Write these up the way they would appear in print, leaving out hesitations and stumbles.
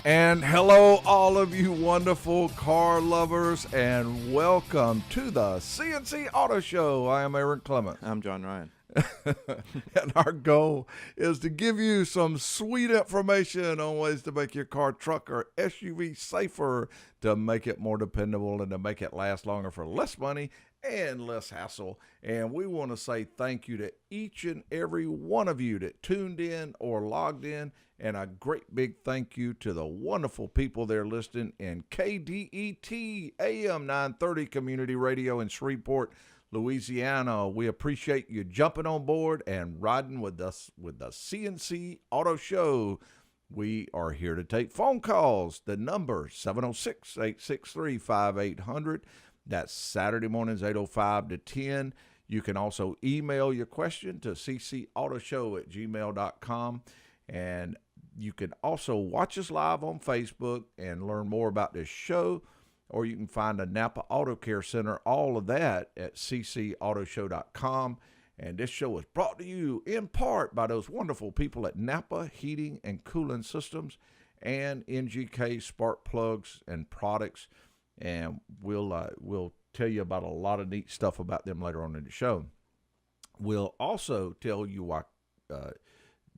And hello, all of you wonderful car lovers, and welcome to the C&C Auto Show. I am Aaron Clement. I'm John Ryan. And our goal is to give you some sweet information on ways to make your car, truck, or SUV safer, to make it more dependable, and to make it last longer for less money and less hassle. And we want to say thank you to each and every one of you that tuned in or logged in. And a great big thank you to the wonderful people there listening in KDET AM 930 Community Radio in Shreveport, Louisiana. We appreciate you jumping on board and riding with us with the C&C Auto Show. We are here to take phone calls. The number 706-863-5800. That's Saturday mornings 8:05 to 10. You can also email your question to ccautoshow@gmail.com. And you can also watch us live on Facebook and learn more about this show, or you can find a Napa Auto Care Center, all of that at ccautoshow.com. And this show is brought to you in part by those wonderful people at Napa Heating and Cooling Systems and NGK Spark Plugs and Products. And we'll tell you about a lot of neat stuff about them later on in the show. We'll also tell you why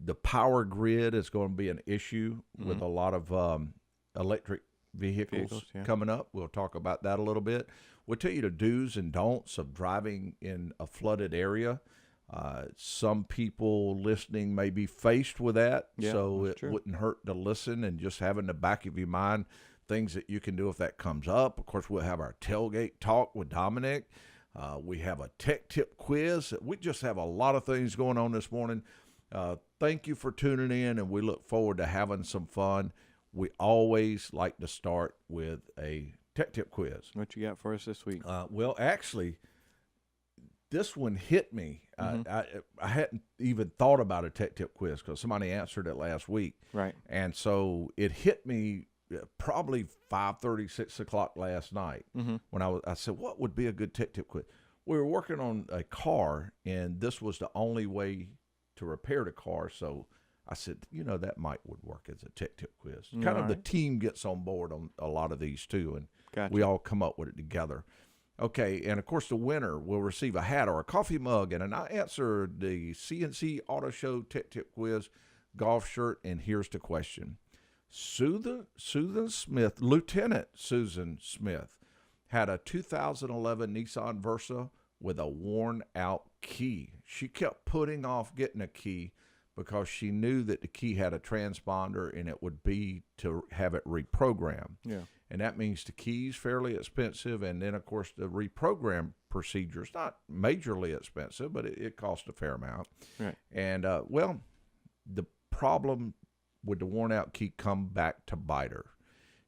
the power grid is going to be an issue with a lot of electric vehicles coming up. We'll talk about that a little bit. We'll tell you the do's and don'ts of driving in a flooded area. Some people listening may be faced with that, so it wouldn't hurt to listen and just have in the back of your mind things that you can do if that comes up. Of course, we'll have our tailgate talk with Dominic. We have a tech tip quiz. We just have a lot of things going on this morning. Thank you for tuning in, and we look forward to having some fun. We always like to start with a tech tip quiz. What you got for us this week? Well, actually, this one hit me. I hadn't even thought about a tech tip quiz because somebody answered it last week. Right. And so it hit me probably 5:30, 6 o'clock last night when I said, what would be a good tech tip quiz? We were working on a car, and this was the only way to repair the car. So I said, that would work as a tech tip quiz. Kind of the team gets on board on a lot of these too, and we all come up with it together. Okay, and of course the winner will receive a hat or a coffee mug and I answered the C&C Auto Show tech tip quiz golf shirt. And here's the question. Lieutenant Susan Smith had a 2011 Nissan Versa with a worn-out key. She kept putting off getting a key because she knew that the key had a transponder and it would be to have it reprogrammed. Yeah. And that means the key's fairly expensive, and then, of course, the reprogram procedure is not majorly expensive, but it costs a fair amount. Right. And, the problem with the worn-out key come back to bite her.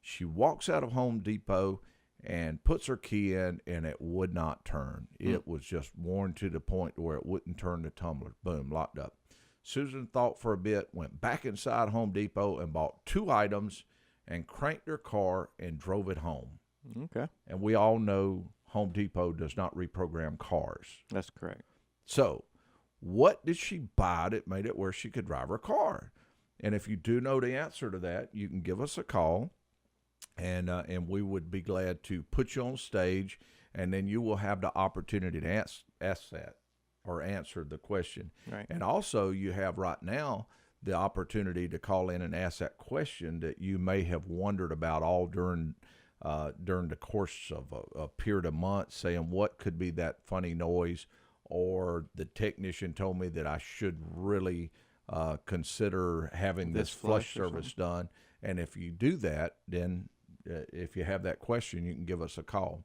She walks out of Home Depot and puts her key in, and it would not turn. It was just worn to the point where it wouldn't turn the tumbler. Boom, locked up. Susan thought for a bit, went back inside Home Depot and bought 2 items and cranked her car and drove it home. Okay. And we all know Home Depot does not reprogram cars. That's correct. So what did she buy that made it where she could drive her car? And if you do know the answer to that, you can give us a call, and we would be glad to put you on stage, and then you will have the opportunity to ask that or answer the question. Right. And also you have right now the opportunity to call in and ask that question that you may have wondered about all during the course of a period of months, saying what could be that funny noise, or the technician told me that I should really consider having this flush service done. And if you do that, then if you have that question, you can give us a call.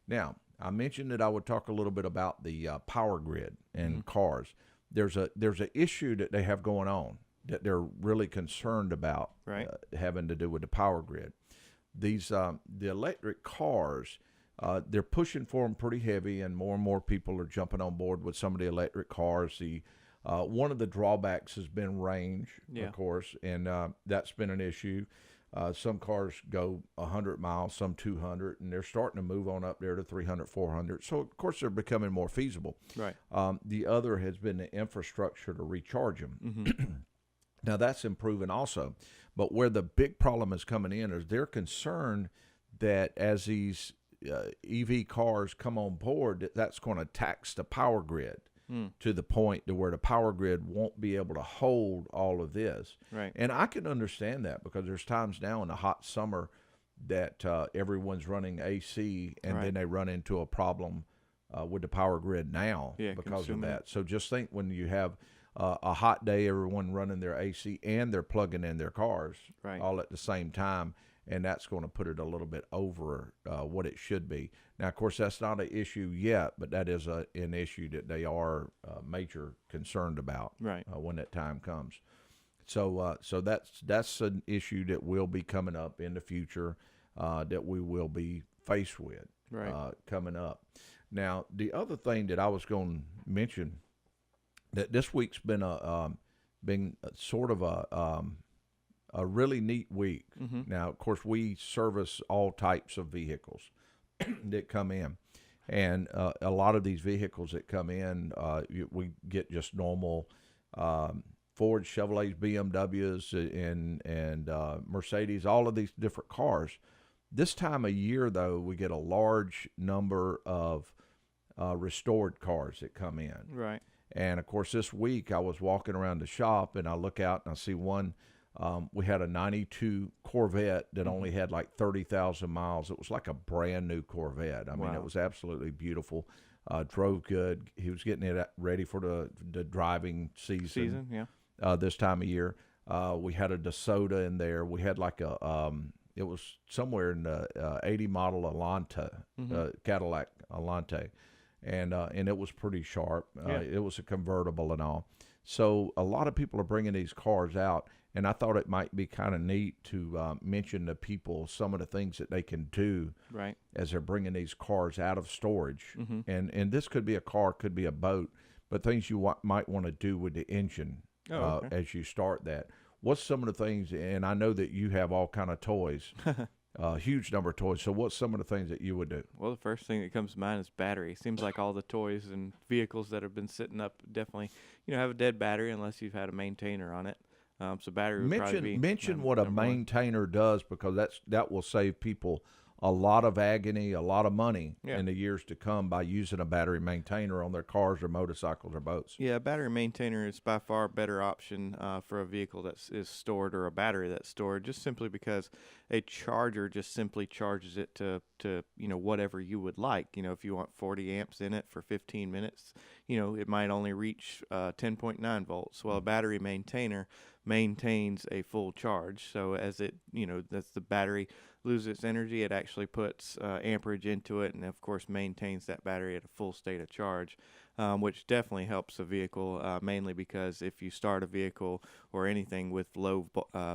Now, I mentioned that I would talk a little bit about the power grid and cars. There's a issue that they have going on that they're really concerned about, having to do with the power grid. These the electric cars, they're pushing for them pretty heavy, and more people are jumping on board with some of the electric cars. The one of the drawbacks has been range, of course, and that's been an issue. Some cars go 100 miles, some 200, and they're starting to move on up there to 300, 400. So, of course, they're becoming more feasible. Right. The other has been the infrastructure to recharge them. Now that's improving also. But where the big problem is coming in is they're concerned that as these EV cars come on board, that's going to tax the power grid to the point to where the power grid won't be able to hold all of this. Right. And I can understand that because there's times now in the hot summer that everyone's running AC and Right. then they run into a problem with the power grid now Yeah, because of consuming that. So just think when you have a hot day, everyone running their AC and they're plugging in their cars Right. all at the same time, and that's going to put it a little bit over what it should be. Now, of course, that's not an issue yet, but that is an issue that they are major concerned about Right. when that time comes. So that's an issue that will be coming up in the future that we will be faced with Right. coming up. Now, the other thing that I was going to mention that this week's been been sort of a really neat week. Mm-hmm. Now, of course, we service all types of vehicles that come in, and a lot of these vehicles that come in, we get just normal Ford, Chevrolets, BMWs, and Mercedes, all of these different cars. This time of year, though, we get a large number of restored cars that come in. Right. And, of course, this week I was walking around the shop, and I look out and I see one. We had a 92 Corvette that only had like 30,000 miles. It was like a brand new Corvette. I mean, Wow. it was absolutely beautiful. Drove good. He was getting it ready for the driving season. Yeah. This time of year. We had a DeSoto in there. We had like it was somewhere in the 80 model Alante, Cadillac Alante. And it was pretty sharp. Yeah. It was a convertible and all. So a lot of people are bringing these cars out, and I thought it might be kind of neat to mention to people some of the things that they can do Right. as they're bringing these cars out of storage. Mhm. And this could be a car, could be a boat, but things you might want to do with the engine Oh, okay. as you start that. What's some of the things, and I know that you have all kind of toys, huge number of toys. So what's some of the things that you would do? Well, the first thing that comes to mind is battery. Seems like all the toys and vehicles that have been sitting up definitely, have a dead battery unless you've had a maintainer on it. So battery would probably be Mention what a number one. maintainer does, because that will save people a lot of agony, a lot of money Yeah. in the years to come by using a battery maintainer on their cars or motorcycles or boats. Yeah, a battery maintainer is by far a better option for a vehicle that is stored, or a battery that's stored, just simply because a charger just simply charges it to whatever you would like. If you want 40 amps in it for 15 minutes, it might only reach 10.9 volts. Well, a battery maintainer maintains a full charge. So as that's the battery loses its energy, it actually puts amperage into it, and of course maintains that battery at a full state of charge, which definitely helps a vehicle, mainly because if you start a vehicle or anything with low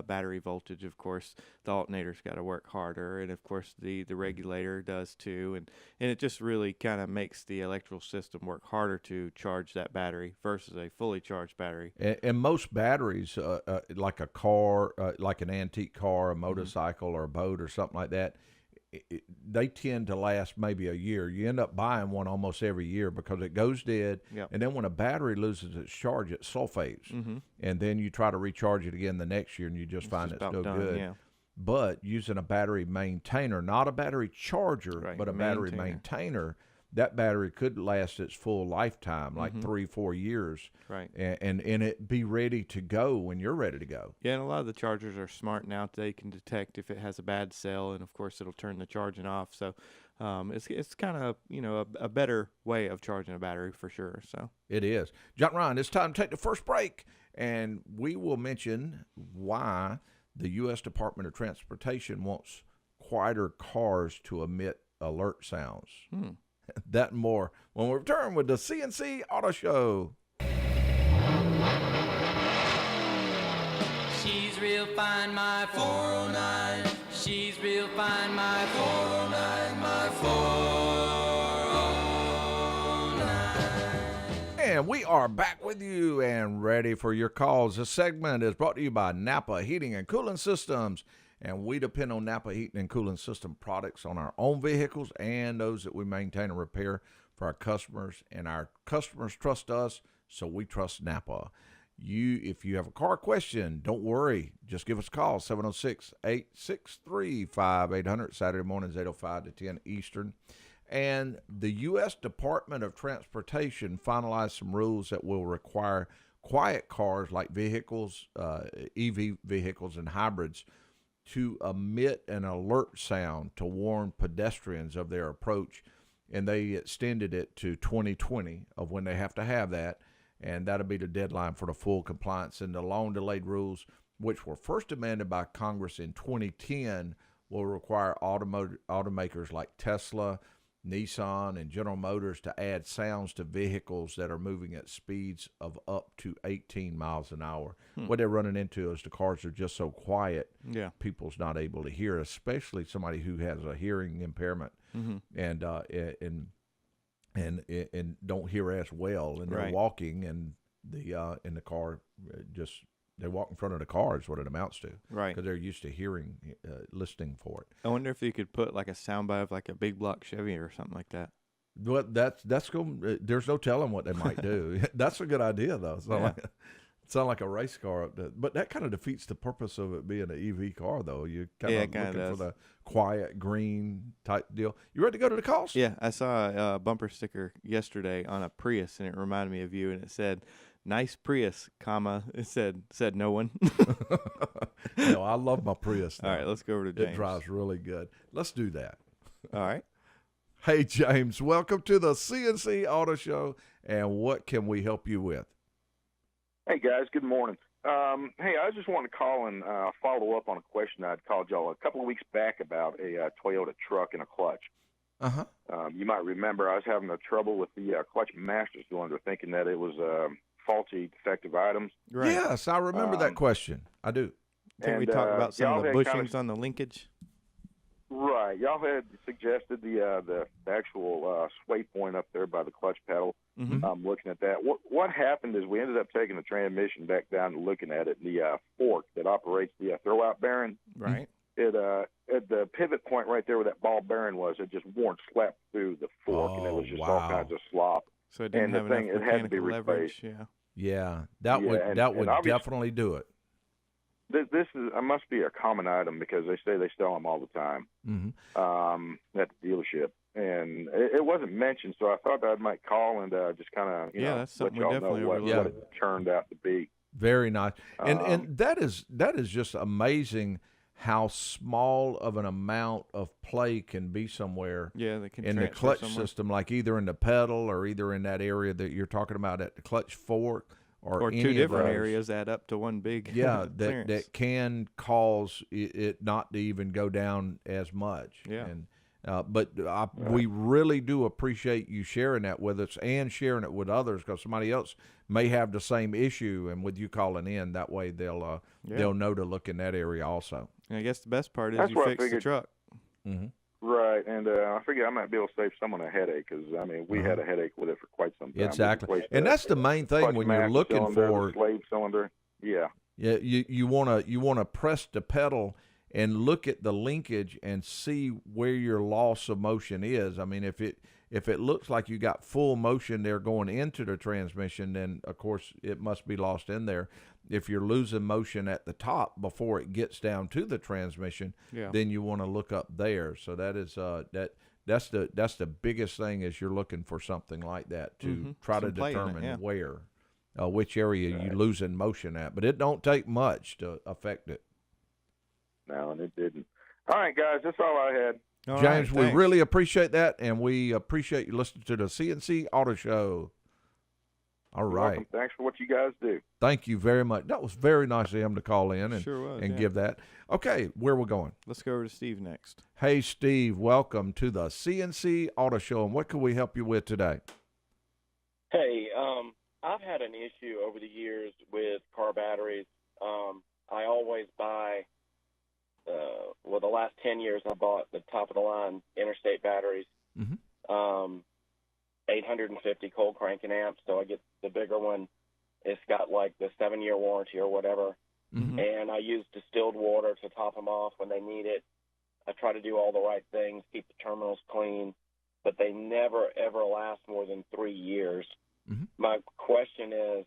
battery voltage, of course the alternator's got to work harder, and of course the regulator does too, and it just really kind of makes the electrical system work harder to charge that battery versus a fully charged battery. And most batteries, like a car, like an antique car, a motorcycle, or a boat or something like that, they tend to last maybe a year. You end up buying one almost every year because it goes dead. Yep. And then when a battery loses its charge, it sulfates. Mm-hmm. And then you try to recharge it again the next year, and you just find just it's no about done, good. yeah. But using a battery maintainer, not a battery charger, Right, but a battery maintainer, that battery could last its full lifetime, like 3-4 years, Right. and it be ready to go when you're ready to go. Yeah, and a lot of the chargers are smart now. They can detect if it has a bad cell, and of course it'll turn the charging off. So it's kind of a better way of charging a battery for sure. So It is. John Ryan, it's time to take the first break, and we will mention why the U.S. Department of Transportation wants quieter cars to emit alert sounds. That and more when we return with the C&C Auto Show. She's real fine, my 409. She's real fine, my 409, my 409. And we are back with you and ready for your calls. This segment is brought to you by Napa Heating and Cooling Systems. And we depend on Napa Heating and Cooling System products on our own vehicles and those that we maintain and repair for our customers. And our customers trust us, so we trust Napa. If you have a car question, don't worry. Just give us a call, 706-863-5800, Saturday mornings, 8:05 to 10 Eastern. And the U.S. Department of Transportation finalized some rules that will require quiet cars like vehicles, EV vehicles and hybrids, to emit an alert sound to warn pedestrians of their approach. And they extended it to 2020 of when they have to have that. And that'll be the deadline for the full compliance. And the long-delayed rules, which were first amended by Congress in 2010, will require automakers like Tesla, Nissan, and General Motors to add sounds to vehicles that are moving at speeds of up to 18 miles an hour. What they're running into is the cars are just so quiet, people's not able to hear, especially somebody who has a hearing impairment and don't hear as well, and they're walking, and the in the car they walk in front of the car is what it amounts to, right? Because they're used to hearing, listening for it. I wonder if you could put like a soundbite of like a big block Chevy or something like that. But that's going. There's no telling what they might do. That's a good idea, though. Sound like a race car, but that kind of defeats the purpose of it being an EV car, though. You kind of looking for the quiet green type deal. You ready to go to the calls? Yeah, I saw a bumper sticker yesterday on a Prius, and it reminded me of you, and it said, "Nice Prius, comma." It said no one. No, I love my Prius. All right, let's go over to James. It drives really good. Let's do that. All right. Hey, James, welcome to the C&C Auto Show, and what can we help you with? Hey, guys, good morning. Hey, I just wanted to call and follow up on a question I'd called y'all a couple of weeks back about a Toyota truck and a clutch. Uh-huh. You might remember I was having trouble with the clutch master cylinder, thinking that it was faulty, defective items. Right. Yes, I remember that question. I do. Can we talk about some of the bushings on the linkage? Right. Y'all had suggested the actual sway point up there by the clutch pedal. Mm-hmm. Looking at that, what happened is we ended up taking the transmission back down and looking at it. The fork that operates the throwout bearing, right? It at the pivot point right there where that ball bearing was, it just worn slapped through the fork, and it was just all kinds of slop. So it didn't have enough it had to be leverage. replaced. Yeah, that would definitely do it. This must be a common item because they say they sell them all the time at the dealership, and it wasn't mentioned, so I thought I might call and just kind of that's something let we y'all definitely know what it turned out to be. Very nice, and that is just amazing how small of an amount of play can be somewhere. Yeah, they can in the clutch system, like either in the pedal or either in that area that you're talking about at the clutch fork. Or two different areas add up to one big that can cause it not to even go down as much. Yeah. And we really do appreciate you sharing that with us and sharing it with others, because somebody else may have the same issue, and with you calling in, that way they'll know to look in that area also. And I guess the best part is That's you fix the truck. Mm-hmm. Right, and I figured I might be able to save someone a headache, because, I mean, we had a headache with it for quite some time. Exactly, and that's the main thing when you're looking for... the slave cylinder, Yeah, you wanna press the pedal and look at the linkage and see where your loss of motion is. I mean, if it looks like you got full motion there going into the transmission, then, of course, it must be lost in there. If you're losing motion at the top before it gets down to the transmission, then you want to look up there. So that is that's the biggest thing, is you're looking for something like that to try to determine where, which area you losing motion at. But it don't take much to affect it. No, and it didn't. All right, guys, that's all I had. All James, right, we really appreciate that, and we appreciate you listening to the C&C Auto Show. All right. Welcome. Thanks for what you guys do. Thank you very much. That was very nice of him to call in and give that. Okay, where we're going. Let's go over to Steve next. Hey, Steve, welcome to the C&C Auto Show, and what can we help you with today? Hey, I've had an issue over the years with car batteries. I always buy, the last 10 years I bought the top-of-the-line Interstate batteries, 850 cold cranking amps, so I get the bigger one. It's got like the 7-year warranty or whatever, and I use distilled water to top them off when they need it. I try to do all the right things, keep the terminals clean, but they never, ever last more than 3 years. My question is,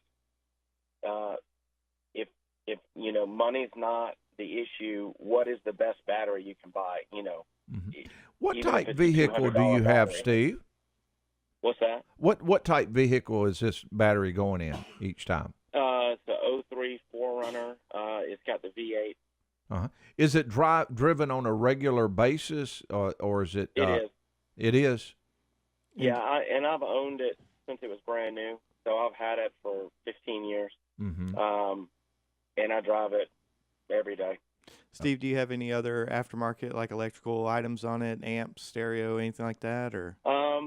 if money's not the issue, what is the best battery you can buy? What even if type it's a vehicle do you $200 have, battery. Steve? What's that? What type vehicle is this battery going in each time? It's the '03 4Runner. It's got the V8. Uh-huh. Is it driven on a regular basis, or is it? It is. It is. Yeah, I've owned it since it was brand new, so I've had it for 15 years. Mm-hmm. And I drive it every day. Steve, do you have any other aftermarket like electrical items on it, amps, stereo, anything like that, or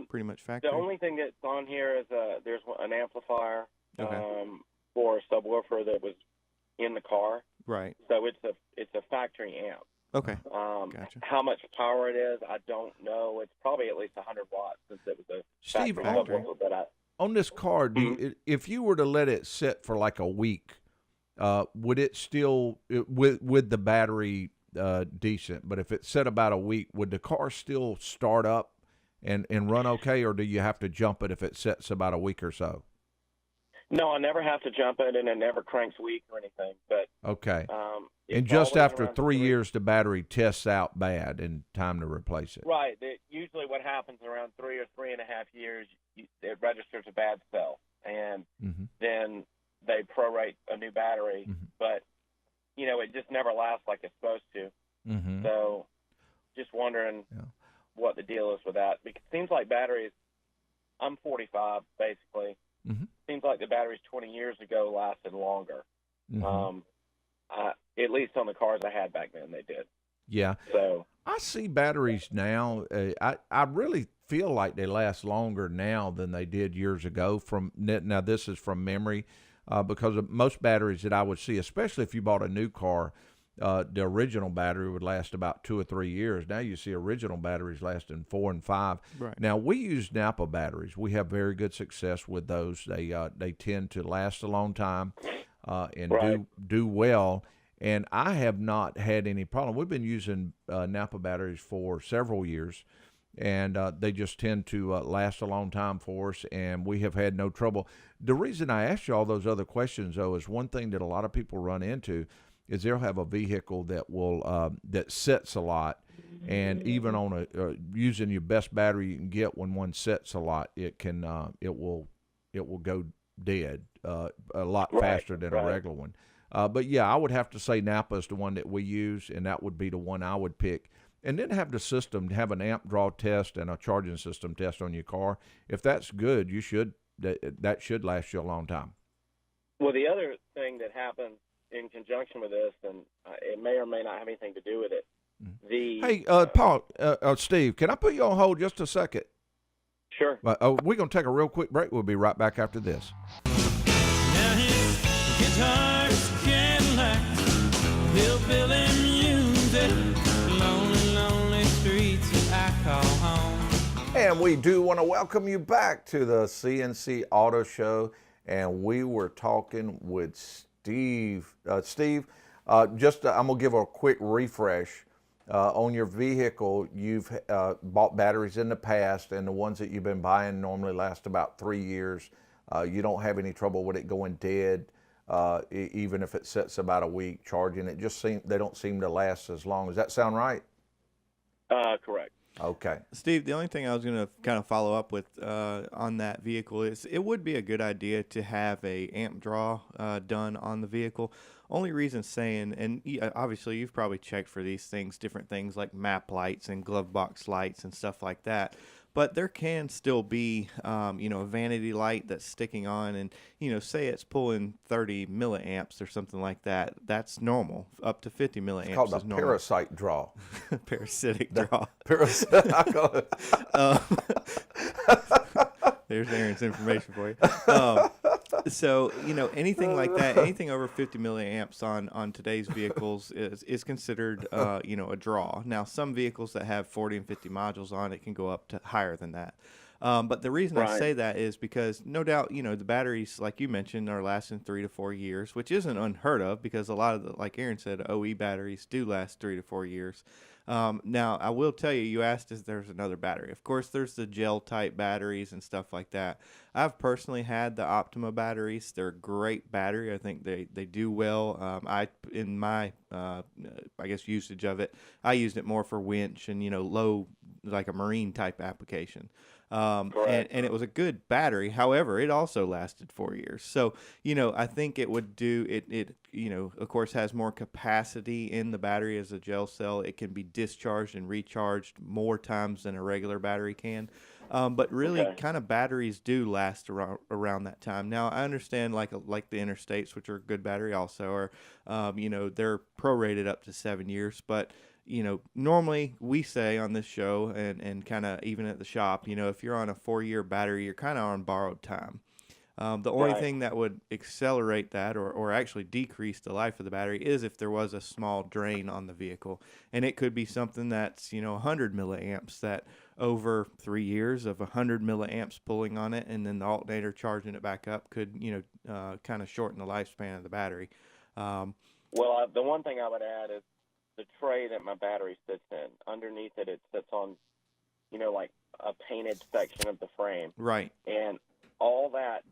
pretty much factory? The only thing that's on here is there's an amplifier Okay. For a subwoofer that was in the car. Right. So it's a factory amp. Okay. Gotcha. How much power it is, I don't know. It's probably at least 100 watts since it was a Steve, factory subwoofer. But on this car, if you were to let it sit for like a week, would it still with the battery decent? But if it set about a week, would the car still start up and run okay, or do you have to jump it if it sets about a week or so? No, I never have to jump it, and it never cranks weak or anything. But okay. It's And just always after around 3 years, the battery tests out bad and time to replace it. Right. Usually what happens around 3 or 3.5 years, it registers a bad cell, and then they prorate a new battery. But, it just never lasts like it's supposed to. So just wondering what the deal is with that. Because it seems like batteries, I'm 45 basically. Seems like the batteries 20 years ago lasted longer. At least on the cars I had back then, they did. Yeah. So I see batteries now. I really feel like they last longer now than they did years ago. Now this is from memory, because of most batteries that I would see, especially if you bought a new car, the original battery would last about 2 or 3 years. Now you see original batteries lasting 4 and 5. Right. Now we use Napa batteries. We have very good success with those. They tend to last a long time and do well. And I have not had any problem. We've been using Napa batteries for several years, and they just tend to last a long time for us, and we have had no trouble. The reason I asked you all those other questions, though, is one thing that a lot of people run into is they'll have a vehicle that will that sets a lot, and even on using your best battery you can get when one sets a lot, it will go dead a lot faster than a regular one. But yeah, I would have to say Napa is the one that we use, and that would be the one I would pick. And then have the system, have an amp draw test and a charging system test on your car. If that's good, that should last you a long time. Well, the other thing that happens in conjunction with this, and it may or may not have anything to do with it. Hey, Paul, Steve, can I put you on hold just a second? Sure. We're going to take a real quick break. We'll be right back after this. Now his guitar's Cadillac, hillbilly music, lonely, lonely streets I call home. And we do want to welcome you back to the C&C Auto Show. And we were talking with Steve. Steve, I'm going to give a quick refresh. On your vehicle, you've bought batteries in the past, and the ones that you've been buying normally last about 3 years. You don't have any trouble with it going dead, even if it sits about a week charging. They don't seem to last as long. Does that sound right? Correct. Okay. Steve, the only thing I was going to kind of follow up with on that vehicle is it would be a good idea to have a amp draw done on the vehicle. Only reason saying, and obviously you've probably checked for these things, different things like map lights and glove box lights and stuff like that. But there can still be, a vanity light that's sticking on, and say it's pulling 30 milliamps or something like that. That's normal. Up to 50 milliamps It's called is the normal. parasite draw. Parasitic draw. There's Aaron's information for you. So, anything like that, anything over 50 milliamps on today's vehicles is considered, a draw. Now, some vehicles that have 40 and 50 modules on it can go up to higher than that. But the reason I say that is because no doubt, the batteries, like you mentioned, are lasting 3 to 4 years, which isn't unheard of because a lot of like Aaron said, OE batteries do last 3 to 4 years. Now, I will tell you, you asked if there's another battery. Of course, there's the gel-type batteries and stuff like that. I've personally had the Optima batteries. They're a great battery. I think they do well. In my, I guess, usage of it, I used it more for winch and, low, like a marine type application. And it was a good battery. However, it also lasted 4 years. So, I think it would do it, of course, has more capacity in the battery as a gel cell. It can be discharged and recharged more times than a regular battery can. But really, kind of batteries do last around that time. Now, I understand like the Interstates, which are a good battery also, or, they're prorated up to 7 years. But normally we say on this show and kind of even at the shop, if you're on a 4-year battery, you're kind of on borrowed time. The only thing that would accelerate that or actually decrease the life of the battery is if there was a small drain on the vehicle. And it could be something that's, 100 milliamps that over 3 years of 100 milliamps pulling on it and then the alternator charging it back up could, kind of shorten the lifespan of the battery. The one thing I would add is the tray that my battery sits in. Underneath it, it sits on, like a painted section of the frame. Right. And all that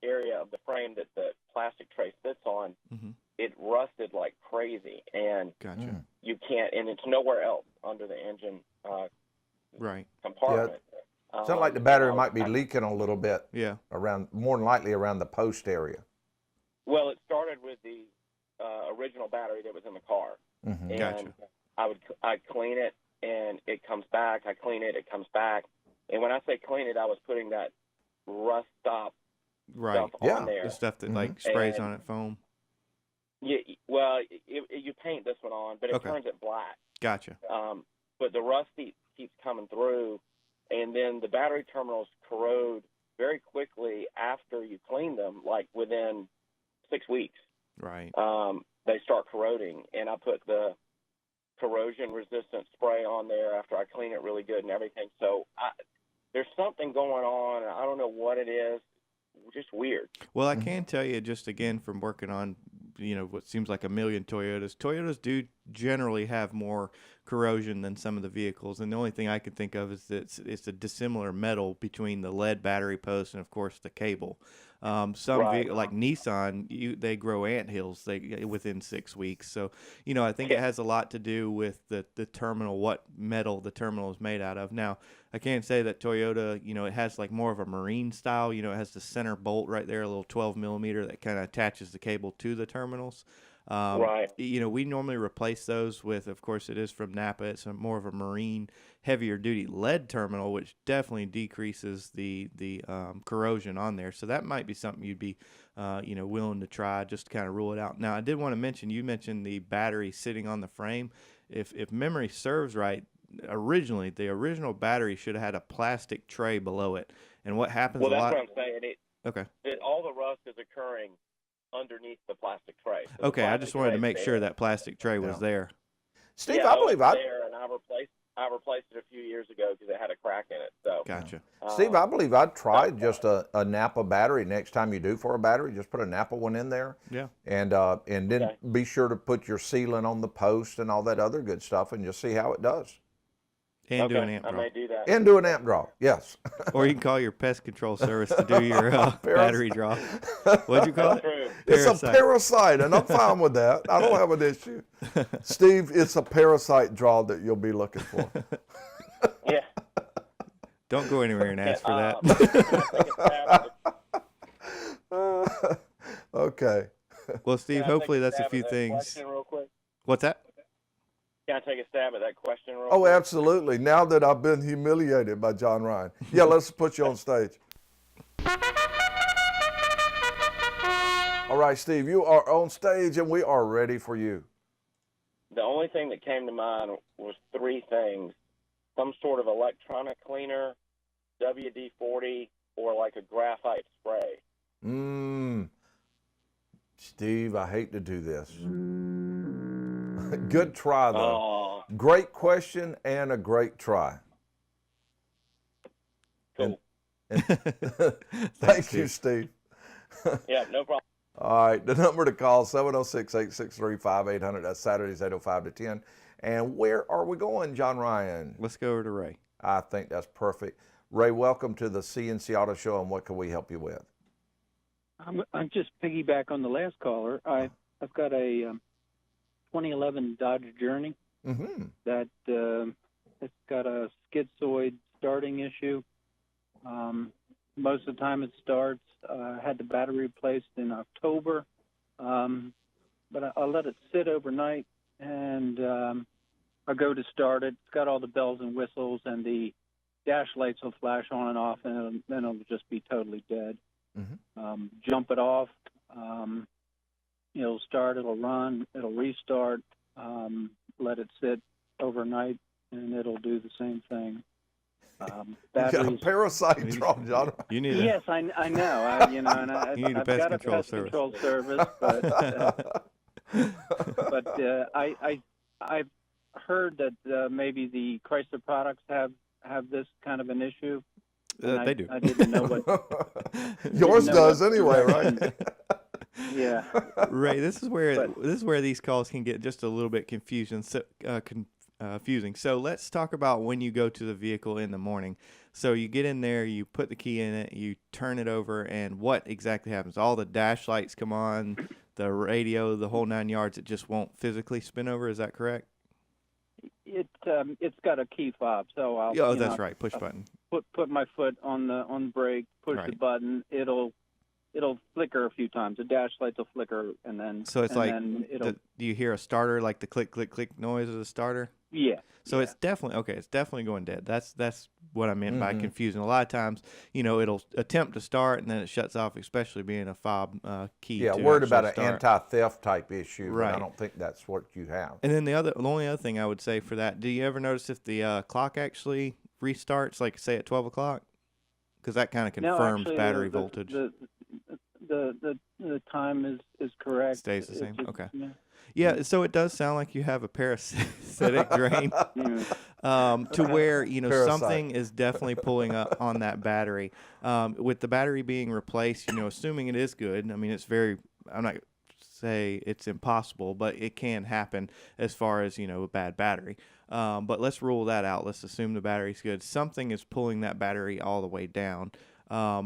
area of the frame that the plastic tray sits on, it rusted like crazy. And you can't, and it's nowhere else under the engine compartment. Yeah. Sounds like the battery might be leaking a little bit. Yeah. More than likely around the post area. Well, it started with the original battery that was in the car. And I'd clean it and it comes back. I clean it, it comes back. And when I say clean it, I was putting that rust stop stuff on there. The stuff that like sprays on it, foam. Yeah, well, you paint this one on, but it turns it black. Gotcha. But the rust keeps coming through, and then the battery terminals corrode very quickly after you clean them, like within 6 weeks. Right. They start corroding, and I put the corrosion-resistant spray on there after I clean it really good and everything. So there's something going on. I don't know what it is. Just weird. Well, I can tell you just again from working on, what seems like a million Toyotas. Toyotas do generally have more corrosion than some of the vehicles, and the only thing I can think of is that it's a dissimilar metal between the lead battery post and, of course, the cable. Like Nissan, they grow anthills within 6 weeks. So, I think it has a lot to do with the terminal, what metal the terminal is made out of. Now, I can't say that Toyota, it has like more of a marine style. It has the center bolt right there, a little 12 millimeter that kind of attaches the cable to the terminals. We normally replace those with, of course, it is from Napa. It's more of a marine, heavier duty lead terminal, which definitely decreases the corrosion on there. So that might be something you'd be, willing to try just to kind of rule it out. Now, I did want to mention, you mentioned the battery sitting on the frame. If memory serves right, the original battery should have had a plastic tray below it. And what happens a lot... Well, that's what I'm saying. All the rust is occurring underneath the plastic tray. So I just wanted to make sure that plastic tray was there. Steve, I believe I replaced it a few years ago because it had a crack in it. So gotcha. Steve, I believe I'd try just a Napa battery next time you do for a battery. Just put a Napa one in there. Yeah. And then be sure to put your sealant on the post and all that other good stuff, and just see how it does. And do an amp draw. I may do that. And do an amp draw, yes. Or you can call your pest control service to do your battery draw. What'd you call it? It's a parasite, and I'm fine with that. I don't have an issue. Steve, it's a parasite draw that you'll be looking for. Yeah. Don't go anywhere and ask for that. Okay. Well, Steve, hopefully that's a few things. Real quick? What's that? Can I take a stab at that question real quick? Oh, absolutely. Now that I've been humiliated by John Ryan. Yeah, let's put you on stage. All right, Steve, you are on stage and we are ready for you. The only thing that came to mind was 3 things. Some sort of electronic cleaner, WD-40, or like a graphite spray. Steve, I hate to do this. Good try, though. Great question and a great try. Cool. Thank you, Steve. Yeah, no problem. All right, the number to call, 706-863-5800. That's Saturdays, 8:05 to 10. And where are we going, John Ryan? Let's go over to Ray. I think that's perfect. Ray, welcome to the C&C Auto Show, and what can we help you with? I'm just piggyback on the last caller. I've got a 2011 Dodge Journey that it's got a schizoid starting issue. Most of the time it starts. I had the battery replaced in October, but I let it sit overnight, and I go to start it. It's got all the bells and whistles, and the dash lights will flash on and off, and then it'll just be totally dead. Jump it off. It'll start. It'll run. It'll restart. Let it sit overnight, and it'll do the same thing. You got a parasite drop, John. You need yes, I know. And you need I've got a pest control service, but I've heard that maybe the Chrysler products have this kind of an issue. They do. I didn't know what yours does anyway, right? Yeah. Ray, this is where these calls can get just a little bit confusing. So let's talk about when you go to the vehicle in the morning. So you get in there, you put the key in it, you turn it over, and what exactly happens? All the dash lights come on, the radio, the whole 9 yards. It just won't physically spin over. Is that correct? It's got a key fob, so I'll. Oh, that's right. Push button. Put my foot on the brake, push the button. It'll flicker a few times. The dash lights will flicker, and then. So it's do you hear a starter, like the click click click noise of the starter? Yeah. So it's definitely okay. It's definitely going dead. That's what I meant by confusing. A lot of times, it'll attempt to start and then it shuts off, especially being a fob key. Yeah, worried about an anti-theft type issue. Right. I don't think that's what you have. And then the only other thing I would say for that, do you ever notice if the clock actually restarts, like say at 12 o'clock? Because that kind of confirms battery voltage. The time is correct. Stays the same. Okay. Yeah. Yeah, so it does sound like you have a parasitic drain to where, something is definitely pulling up on that battery. With the battery being replaced, assuming it is good, I mean, I'm not say it's impossible, but it can happen as far as, a bad battery. But let's rule that out. Let's assume the battery's good. Something is pulling that battery all the way down.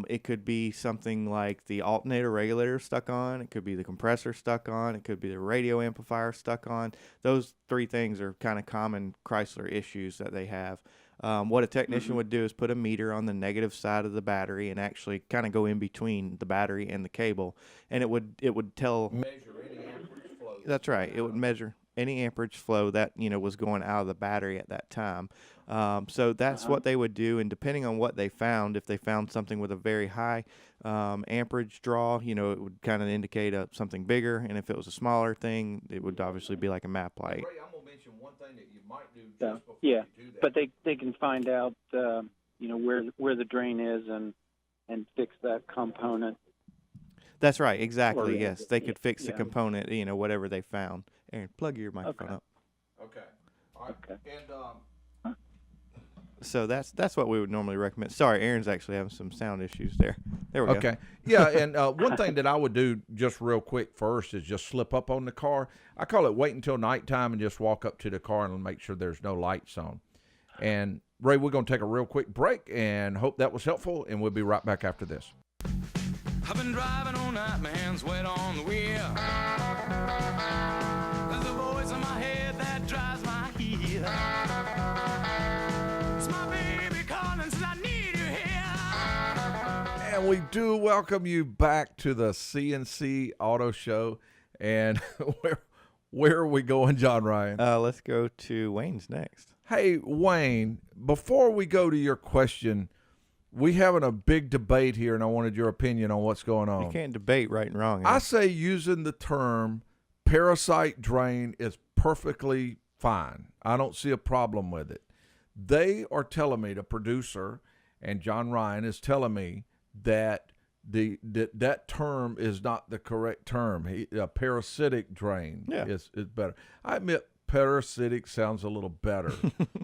It could be something like the alternator regulator stuck on. It could be the compressor stuck on. It could be the radio amplifier stuck on. Those three things are kind of common Chrysler issues that they have. What a technician would do is put a meter on the negative side of the battery and actually kind of go in between the battery and the cable, and it would tell. Measure any amperage flow. That's right. It would measure any amperage flow that was going out of the battery at that time. So that's what they would do, and depending on what they found, if they found something with a very high amperage draw, it would kind of indicate something bigger, and if it was a smaller thing, it would obviously be like a map light. Ray, I'm going to mention one thing that you might do just before you do that. But they can find out where the drain is and fix that component. That's right, exactly. Yes, they could fix the component, whatever they found. Aaron, plug your microphone up. Okay. All right. Okay. And so that's what we would normally recommend. Sorry, Aaron's actually having some sound issues there. There we go. okay. Yeah, and one thing that I would do just real quick first is just slip up on the car. I call it wait until nighttime and just walk up to the car and make sure there's no lights on. And Ray, we're going to take a real quick break and hope that was helpful, and we'll be right back after this. I've been driving all night, my hands wet on the wheel. There's a voice in my head that drives my heel. It's my baby calling, says I need you here. And we do welcome you back to the C&C Auto Show. And where are we going, John Ryan? Let's go to Wayne's next. Hey, Wayne, before we go to your question, we having a big debate here, and I wanted your opinion on what's going on. You can't debate right and wrong. I say using the term parasite drain is perfectly fine. I don't see a problem with it. They are telling me, the producer and John Ryan is telling me that that term is not the correct term. A parasitic drain is better. I admit parasitic sounds a little better,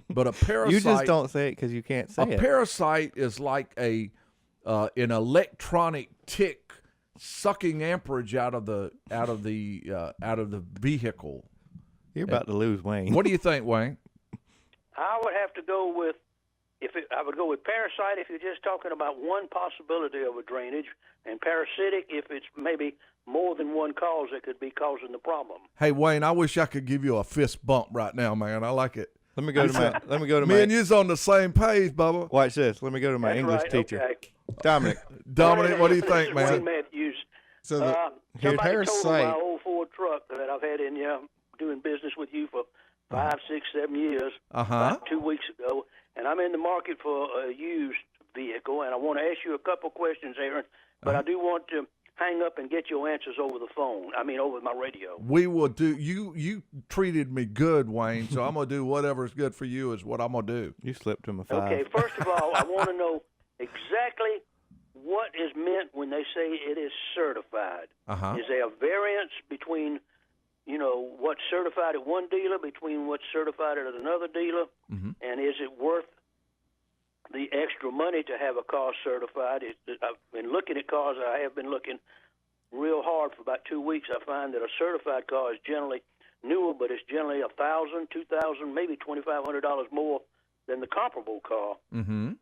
but a parasite. You just don't say it because you can't say it. A parasite is like an electronic tick sucking amperage out of the vehicle. You're about to lose Wayne. What do you think, Wayne? I would have to go with I would go with parasite if you're just talking about one possibility of a drainage, and parasitic if it's maybe more than one cause that could be causing the problem. Hey, Wayne, I wish I could give you a fist bump right now, man. I like it. Let me go to Me my. and you's on the same page, Bubba. Watch this. Let me go to my That's English right, teacher, okay. Dominic. Dominic, what do you This think, is man? Wayne Matthews. So Somebody told me parasite. my old Ford truck that I've had in doing business with you for 5, 6, 7 years. About 2 weeks ago, and I'm in the market for a used vehicle, and I want to ask you a couple questions, Aaron. But I do want to hang up and get your answers over the phone. I mean, over my radio. We will do. You treated me good, Wayne. So I'm gonna do whatever's good for you. Is what I'm gonna do. You slipped him a 5. Okay, first of all, I want to know exactly what is meant when they say it is certified. Is there a variance between, what's certified at one dealer between what's certified at another dealer? And is it worth the extra money to have a car certified? I've been looking at cars. I have been looking real hard for about 2 weeks. I find that a certified car is generally newer, but it's generally $1,000, $2,000, maybe $2,500 more than the comparable car. And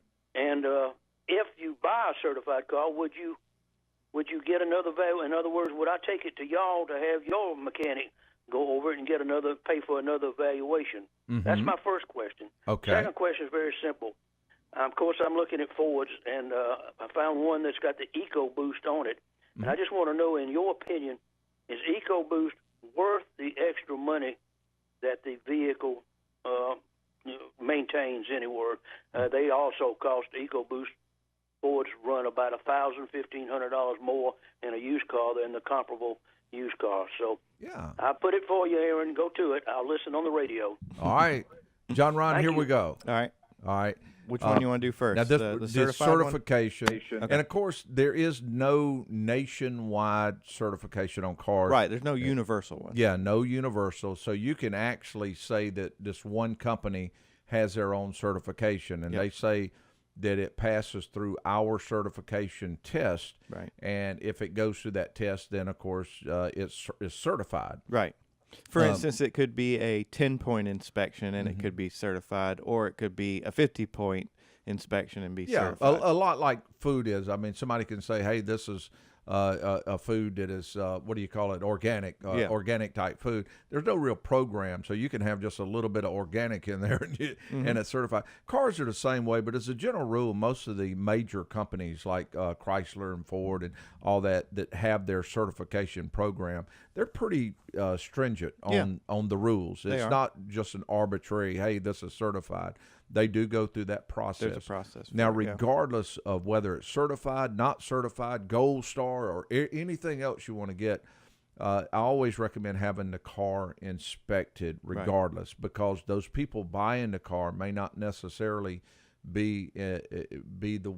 if you buy a certified car, would you get another value? In other words, would I take it to y'all to have your mechanic go over it and pay for another evaluation? That's my first question. Okay. Second question is very simple. Of course, I'm looking at Fords, and I found one that's got the EcoBoost on it. And I just want to know, in your opinion, is EcoBoost worth the extra money that the vehicle maintains anywhere? They also cost EcoBoost. Fords run about $1,000, $1,500 more in a used car than the comparable used car. So I put it for you, Aaron. Go to it. I'll listen on the radio. All right, John Ron. Here we go. All right. Which one do you want to do first? Now, the certified certification, one? and of course, there is no nationwide certification on cars. Right, there's no universal one. Yeah, no universal. So you can actually say that this one company has their own certification, and they say that it passes through our certification test. Right. And if it goes through that test, then, of course, it's certified. Right. For instance, it could be a 10-point inspection and it could be certified, or it could be a 50-point inspection and be certified. A lot like food is. I mean, somebody can say, hey, this is a food that is, what do you call it, organic, organic type food. There's no real program, so you can have just a little bit of organic in there and it's certified. Cars are the same way, but as a general rule, most of the major companies like Chrysler and Ford and all that have their certification program, they're pretty stringent on the rules. It's not just an arbitrary, hey, this is certified. They do go through that process. There's a process. Now, regardless of whether it's certified, not certified, gold star, or anything else you want to get, I always recommend having the car inspected regardless, because those people buying the car may not necessarily be the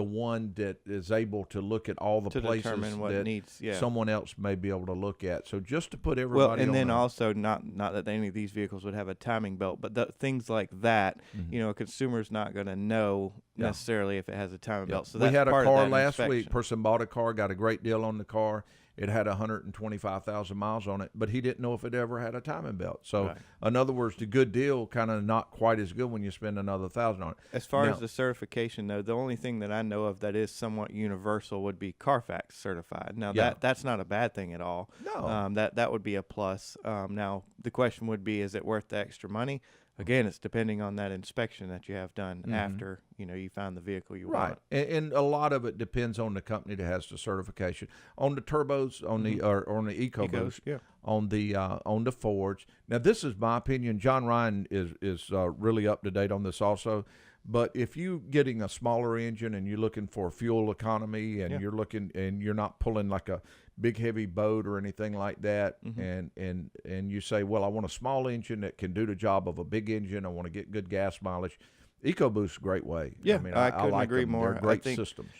one that is able to look at all the places determine what that needs, someone else may be able to look at. So just to put everybody well, and then on also not that any of these vehicles would have a timing belt, but things like that, a consumer's not going to know necessarily if it has a timing belt. So we that's had a part of car that last inspection. week. Person bought a car, got a great deal on the car. It had 125,000 miles on it, but he didn't know if it ever had a timing belt. So, in other words, the good deal kind of not quite as good when you spend another $1,000 on it. As far as the certification, though, the only thing that I know of that is somewhat universal would be Carfax certified. Now, that's not a bad thing at all. No. That would be a plus. Now, the question would be, is it worth the extra money? Again, it's depending on that inspection that you have done after you find the vehicle you want. And a lot of it depends on the company that has the certification. On the turbos, on the EcoBoost, on the Fords. Now, this is my opinion. John Ryan is really up to date on this also. But if you're getting a smaller engine and you're looking for fuel economy and you're looking and you're not pulling like a big heavy boat or anything like that, and you say, well, I want a small engine that can do the job of a big engine, I want to get good gas mileage, EcoBoost is a great way. Yeah, I mean, I I couldn't like agree them. more. They're great I think, systems.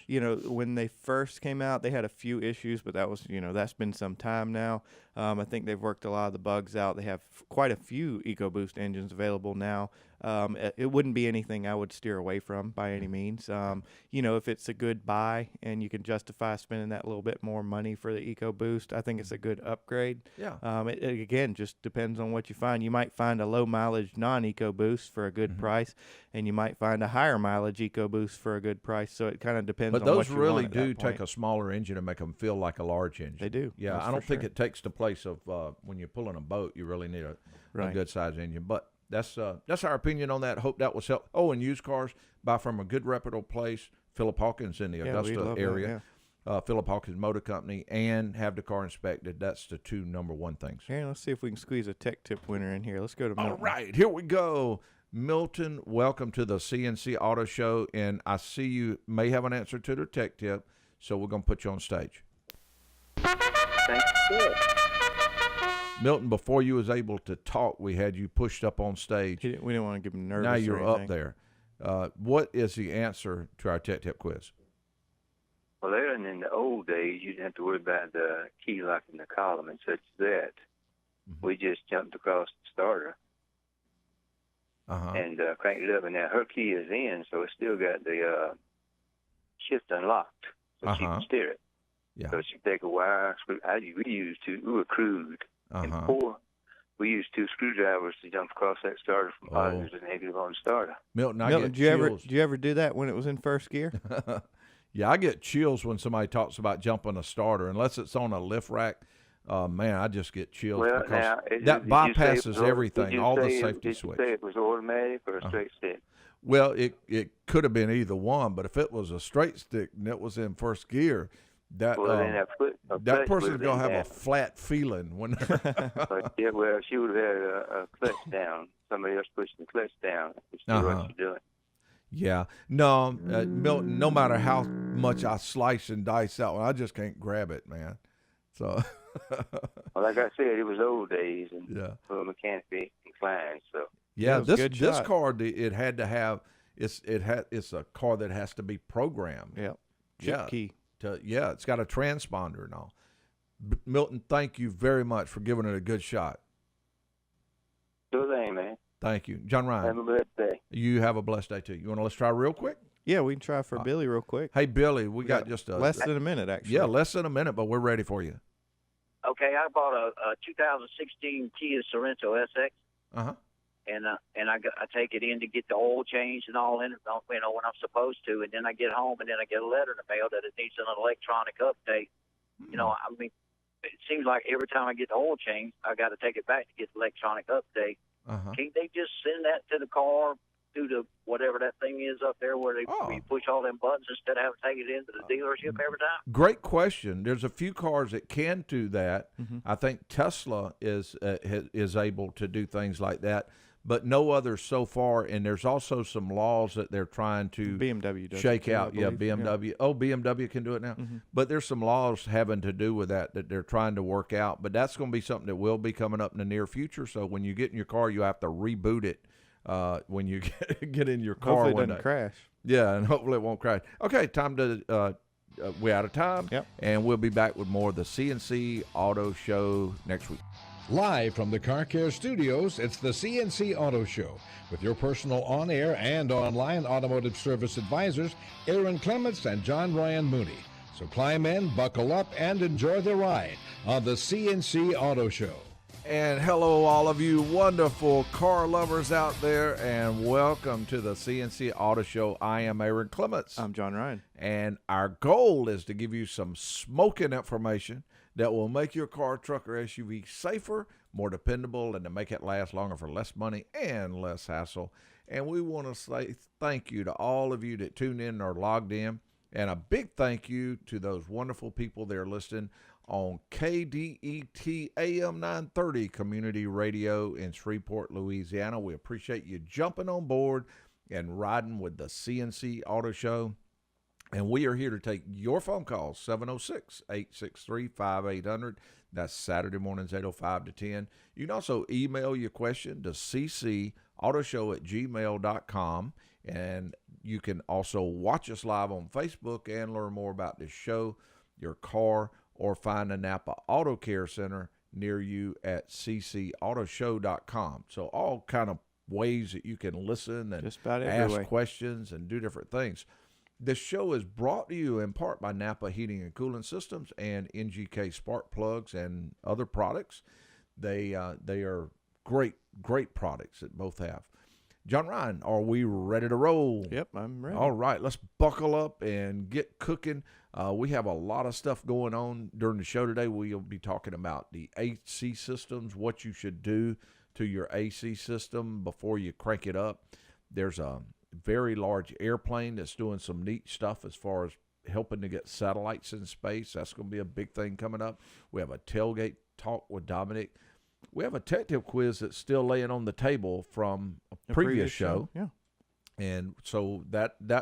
When they first came out, they had a few issues, but that was, that's been some time now. I think they've worked a lot of the bugs out. They have quite a few EcoBoost engines available now. It wouldn't be anything I would steer away from by any means. If it's a good buy and you can justify spending that little bit more money for the EcoBoost, I think it's a good upgrade. Yeah. It again just depends on what you find. You might find a low mileage non-EcoBoost for a good price, and you might find a higher mileage EcoBoost for a good price. So it kind of depends on what you want. But those really at do that point. take a smaller engine and make them feel like a large engine. They do. Yeah, I don't think it takes the place of when you're pulling a boat. You really need a good size engine. But that's our opinion on that. Hope that was helpful. Oh, and used cars, buy from a good reputable place, Philip Hawkins in the Augusta area. Philip Hawkins Motor Company, and have the car inspected. That's the two number one things. Here, let's see if we can squeeze a tech tip winner in here. Let's go to Milton. All right, here we go. Milton, welcome to the C&C Auto Show, and I see you may have an answer to the tech tip, so we're going to put you on stage. Thank you. Milton, before you was able to talk, we had you pushed up on stage. We didn't want to give him nervous. Now you're or anything. up there. What is the answer to our tech tip quiz? Well, Aaron, in the old days, you didn't have to worry about the key lock in the column and such as that. We just jumped across the starter and cranked it up, and now her key is in, so it's still got the shift unlocked, so she can steer it. Yeah. So she take a wire. We were crude. And before, we used 2 screwdrivers to jump across that starter from positive to negative on the starter. Milton, I Milton, get chills. did you ever do that when it was in first gear? Yeah, I get chills when somebody talks about jumping a starter, unless it's on a lift rack. Man, I just get chills because now, that bypasses everything, all the safety switches. Did you say it was automatic or a straight stick? Well, it could have been either one, but if it was a straight stick and it was in first gear, that person's gonna have a flat feeling when. Yeah, well, she would have had a clutch down. Somebody else pushing the clutch down to see what you're doing. Yeah, no, Milton. No matter how much I slice and dice that one, I just can't grab it, man. So. Well, like I said, it was old days, and for a mechanic inclined. So. Yeah, this car it had to have it's a car that has to be programmed. Yeah, chip key. It's got a transponder and all. Milton, thank you very much for giving it a good shot. Sure thing, man. Thank you. John Ryan. Have a blessed day. You have a blessed day, too. You want to let's try real quick? Yeah, we can try for Billy real quick. Hey, Billy, we got just less than a minute, actually. Yeah, less than a minute, but we're ready for you. Okay, I bought a 2016 Kia Sorento SX. And I take it in to get the oil changed and all in it, when I'm supposed to, and then I get home and then I get a letter in the mail that it needs an electronic update. I mean, it seems like every time I get the oil changed, I got to take it back to get the electronic update. Can't they just send that to the car through the whatever that thing is up there where you push all them buttons instead of having to take it into the dealership every time? Great question. There's a few cars that can do that. I think Tesla is able to do things like that, but no others so far. And there's also some laws that they're trying to BMW does shake too, out. Yeah, BMW. Yeah. Oh, BMW can do it now. But there's some laws having to do with that they're trying to work out. But that's going to be something that will be coming up in the near future. So when you get in your car, you have to reboot it when you get in your car. Hopefully it doesn't crash. Yeah, and hopefully it won't crash. Okay, time to we're out of time. Yep. And we'll be back with more of the C&C Auto Show next week. Live from the Car Care Studios, it's the C&C Auto Show with your personal on-air and online automotive service advisors, Aaron Clements and John Ryan Mooney. So climb in, buckle up, and enjoy the ride on the C&C Auto Show. And hello, all of you wonderful car lovers out there, and welcome to the C&C Auto Show. I am Aaron Clements. I'm John Ryan. And our goal is to give you some smoking information that will make your car, truck, or SUV safer, more dependable, and to make it last longer for less money and less hassle. And we want to say thank you to all of you that tuned in or logged in, and a big thank you to those wonderful people that are listening on KDET AM 930 Community Radio in Shreveport, Louisiana. We appreciate you jumping on board and riding with the C&C Auto Show. And we are here to take your phone calls, 706-863-5800. That's Saturday mornings, 8:05 to 10. You can also email your question to ccautoshow@gmail.com. And you can also watch us live on Facebook and learn more about this show, your car, or find a Napa Auto Care Center near you at ccautoshow.com. So all kind of ways that you can listen and just about every ask way. questions and do different things. This show is brought to you in part by Napa Heating and Cooling Systems and NGK Spark Plugs and other products. They are great products that both have. John Ryan, are we ready to roll? Yep, I'm ready. All right, let's buckle up and get cooking. We have a lot of stuff going on during the show today. We'll be talking about the AC systems, what you should do to your AC system before you crank it up. There's a very large airplane that's doing some neat stuff as far as helping to get satellites in space. That's going to be a big thing coming up. We have a tailgate talk with Dominic. We have a tech tip quiz that's still laying on the table from a previous show. Yeah. And so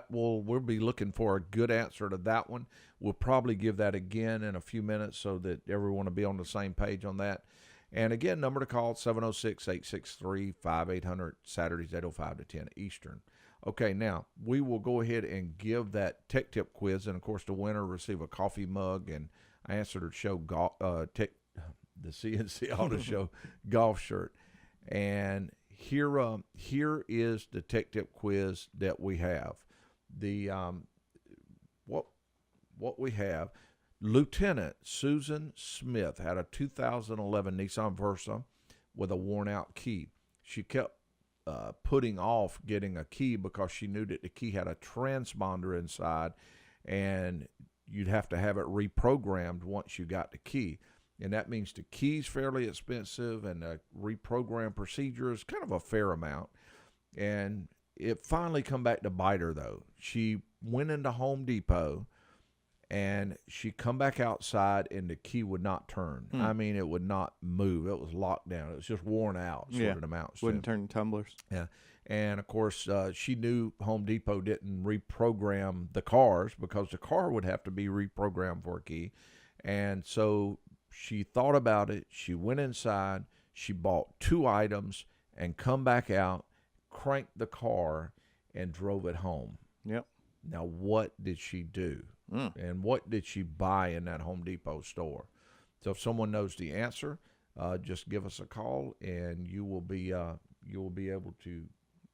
we'll be looking for a good answer to that one. We'll probably give that again in a few minutes so that everyone will be on the same page on that. And again, number to call, 706-863-5800, Saturdays 8:05 to 10 Eastern. Okay, now we will go ahead and give that tech tip quiz, and of course the winner will receive a coffee mug and answer to show the C&C Auto Show golf shirt. And here is the tech tip quiz that we have. The what we have. Lieutenant Susan Smith had a 2011 Nissan Versa with a worn-out key. She kept putting off getting a key because she knew that the key had a transponder inside, and you'd have to have it reprogrammed once you got the key. And that means the key's fairly expensive, and the reprogram procedure is kind of a fair amount. And it finally come back to bite her, though. She went into Home Depot, and she come back outside, and the key would not turn. I mean, it would not move. It was locked down. It was just worn out, sort of amounts. Wouldn't turn tumblers. Yeah. And, of course, she knew Home Depot didn't reprogram the cars because the car would have to be reprogrammed for a key. And so she thought about it. She went inside. She bought 2 items and come back out, cranked the car, and drove it home. Yep. Now, what did she do? And what did she buy in that Home Depot store? So if someone knows the answer, just give us a call, and you will be able to